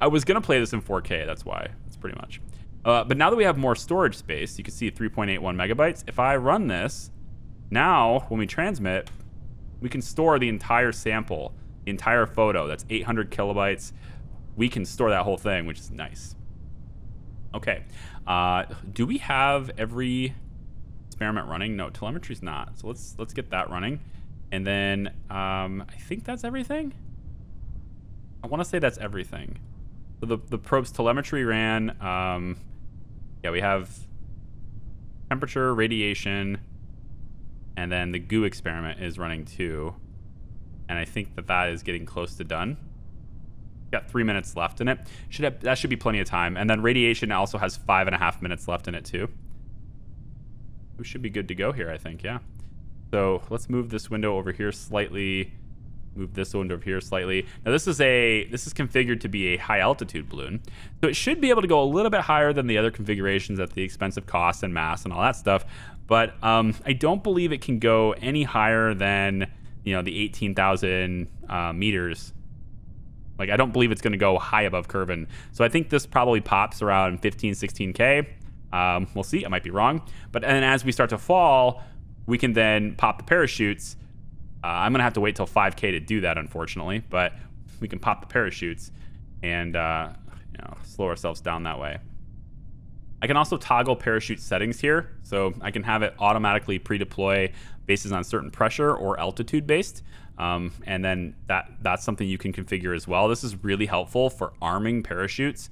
Speaker 1: I was going to play this in 4K. That's why. That's pretty much. But now that we have more storage space, you can see 3.81 megabytes. If I run this, now when we transmit, we can store the entire sample, the entire photo. That's 800 kilobytes. We can store that whole thing, which is nice. Okay. Do we have every experiment running? No, telemetry's not. So let's get that running. And then I think that's everything. I want to say that's everything. So the probe's telemetry ran. Yeah, we have temperature, radiation, and then the goo experiment is running too. And I think that is getting close to done. Got 3 minutes left in it. That should be plenty of time. And then radiation also has 5.5 minutes left in it too. We should be good to go here, I think. Yeah. So let's move this window over here slightly. Move this window over here slightly. Now this is configured to be a high altitude balloon, so it should be able to go a little bit higher than the other configurations at the expense of cost and mass and all that stuff. But I don't believe it can go any higher than the 18,000 meters. Like, I don't believe it's going to go high above Kerbin. So I think this probably pops around 15, 16K. We'll see. I might be wrong. But then as we start to fall, we can then pop the parachutes. I'm going to have to wait till 5K to do that, unfortunately. But we can pop the parachutes and slow ourselves down that way. I can also toggle parachute settings here. So I can have it automatically pre-deploy based on certain pressure or altitude based. And then that's something you can configure as well. This is really helpful for arming parachutes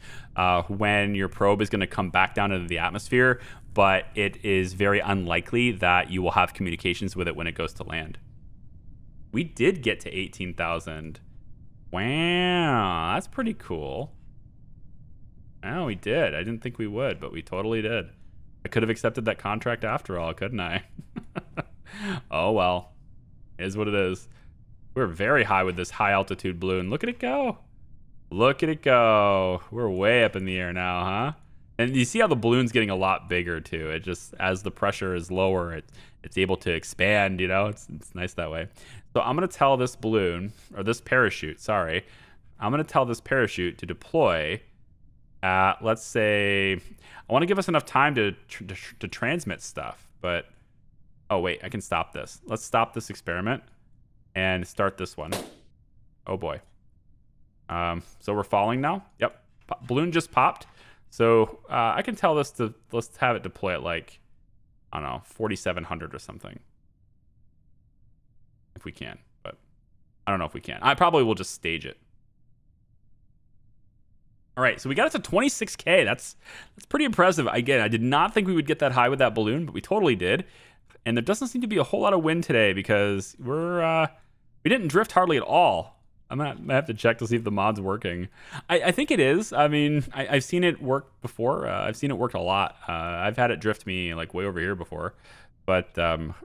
Speaker 1: when your probe is going to come back down into the atmosphere, but it is very unlikely that you will have communications with it when it goes to land. We did get to 18,000. Wow, that's pretty cool. Oh, we did. I didn't think we would, but we totally did. I could have accepted that contract after all, couldn't I? Oh, well. It is what it is. We're very high with this high altitude balloon. Look at it go. Look at it go. We're way up in the air now, huh? And you see how the balloon's getting a lot bigger too. It just, as the pressure is lower, it's able to expand, you know? It's nice that way. So I'm gonna tell this balloon, or this parachute, sorry. I'm gonna tell this parachute to deploy at, let's say, I wanna give us enough time to transmit stuff, but, oh wait, I can stop this. Let's stop this experiment and start this one. Oh boy. So we're falling now. Yep, balloon just popped. So I can tell this to, let's have it deploy at like, I don't know, 4,700 or something. If we can, but I don't know if we can. I probably will just stage it. All right, so we got it to 26K. That's pretty impressive. Again, I did not think we would get that high with that balloon, but we totally did. And there doesn't seem to be a whole lot of wind today because we didn't drift hardly at all. I have to check to see if the mod's working. I think it is. I mean, I've seen it work before. I've seen it work a lot. I've had it drift me like way over here before, but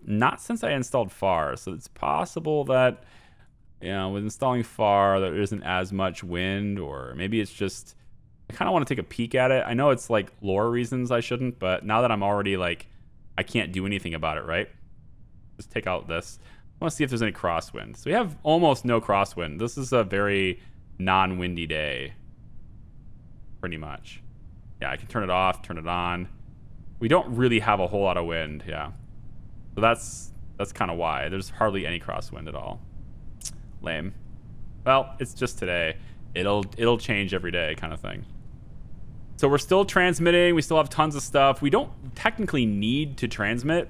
Speaker 1: not since I installed FAR. So it's possible that, you know, with installing FAR, there isn't as much wind, or maybe it's just, I kind of want to take a peek at it. I know it's like lore reasons I shouldn't, but now that I'm already like, I can't do anything about it, right? Just take out this. I want to see if there's any crosswind. So we have almost no crosswind. This is a very non-windy day, pretty much. Yeah, I can turn it off, turn it on. We don't really have a whole lot of wind, yeah. So that's kind of why. There's hardly any crosswind at all. Lame. Well, it's just today. It'll change every day kind of thing. So we're still transmitting. We still have tons of stuff. We don't technically need to transmit.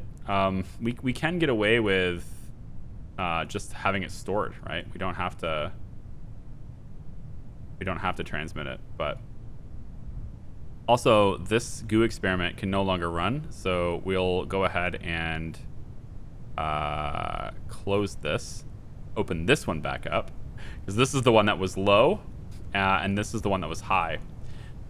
Speaker 1: We can get away with just having it stored, right? We don't have to transmit it. But also, this goo experiment can no longer run, so we'll go ahead and close this, open this one back up, because this is the one that was low, and this is the one that was high.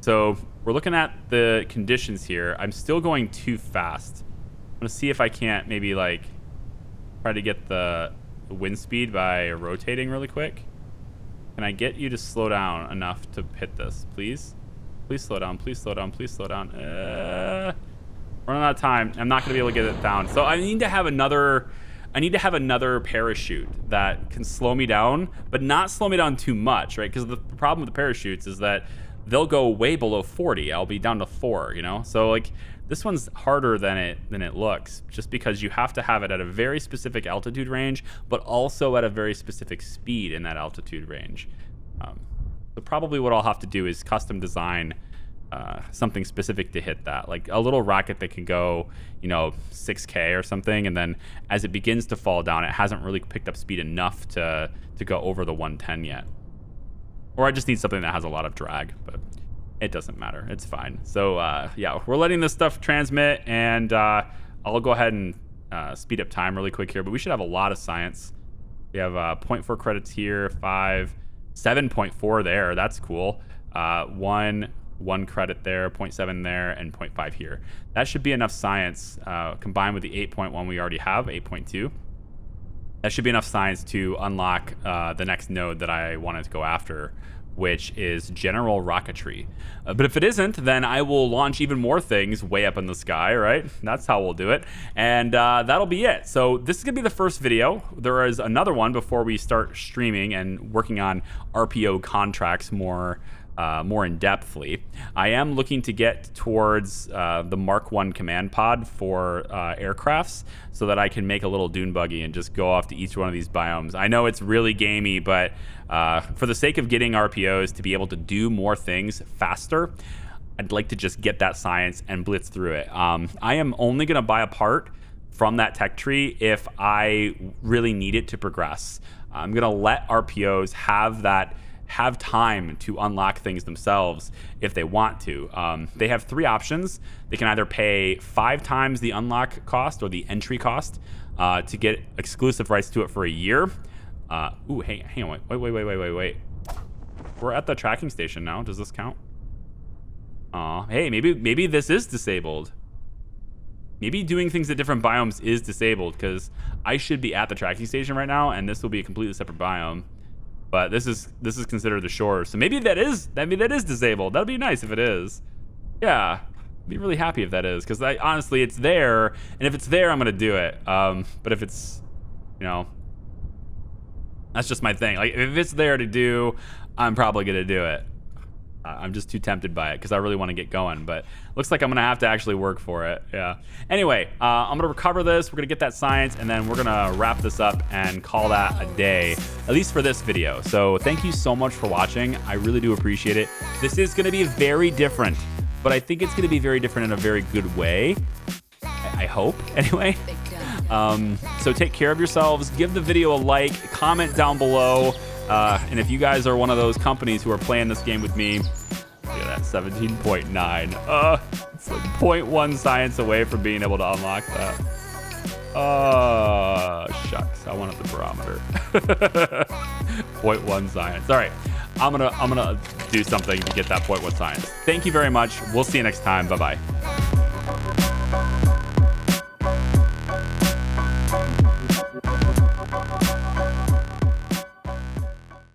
Speaker 1: So we're looking at the conditions here. I'm still going too fast. I'm gonna see if I can't maybe like try to get the wind speed by rotating really quick. Can I get you to slow down enough to hit this, please? Please slow down, please slow down, please slow down. Running out of time. I'm not gonna be able to get it down. So I need to have another parachute that can slow me down, but not slow me down too much, right? Because the problem with the parachutes is that they'll go way below 40. I'll be down to 4, you know? So like this one's harder than it looks, just because you have to have it at a very specific altitude range, but also at a very specific speed in that altitude range. So probably what I'll have to do is custom design something specific to hit that, like a little rocket that can go, you know, 6K or something, and then as it begins to fall down, it hasn't really picked up speed enough to go over the 110 yet. Or I just need something that has a lot of drag, but it doesn't matter. It's fine. So yeah, we're letting this stuff transmit, and I'll go ahead and speed up time really quick here, but we should have a lot of science. We have 0.4 credits here, 5, 7.4 there. That's cool. 1 credit there, 0.7 there, and 0.5 here. That should be enough science combined with the 8.1 we already have, 8.2. That should be enough science to unlock the next node that I wanted to go after, which is general rocketry. But if it isn't, then I will launch even more things way up in the sky, right? That's how we'll do it. And that'll be it. So this is gonna be the first video. There is another one before we start streaming and working on RPO contracts more in-depthly. I am looking to get towards the Mark 1 command pod for aircrafts, so that I can make a little dune buggy and just go off to each one of these biomes. I know it's really gamey, but for the sake of getting RPOs to be able to do more things faster, I'd like to just get that science and blitz through it. I am only going to buy a part from that tech tree if I really need it to progress. I'm going to let RPOs have time to unlock things themselves if they want to. They have 3 options. They can either pay 5 times the unlock cost or the entry cost to get exclusive rights to it for a year. Hey, hang on, wait. We're at the tracking station now. Does this count? Hey, maybe this is disabled. Maybe doing things at different biomes is disabled, because I should be at the tracking station right now, and this will be a completely separate biome. But this is considered the shore, so maybe that is disabled. That'd be nice if it is. Yeah, I'd be really happy if that is, because honestly, it's there, and if it's there, I'm gonna do it. But if it's, that's just my thing. Like, if it's there to do, I'm probably gonna do it. I'm just too tempted by it because I really want to get going, but looks like I'm gonna have to actually work for it. Yeah. Anyway, I'm gonna recover this. We're gonna get that science, and then we're gonna wrap this up and call that a day, at least for this video. So thank you so much for watching. I really do appreciate it. This is gonna be very different, but I think it's gonna be very different in a very good way. I hope, anyway. So take care of yourselves. Give the video a like, comment down below. And if you guys are one of those companies who are playing this game with me, look at that, 17.9. It's like 0.1 science away from being able to unlock that. Shucks, I wanted the barometer. 0.1 science. All right, I'm gonna do something to get that 0.1 science. Thank you very much. We'll see you next time. Bye-bye.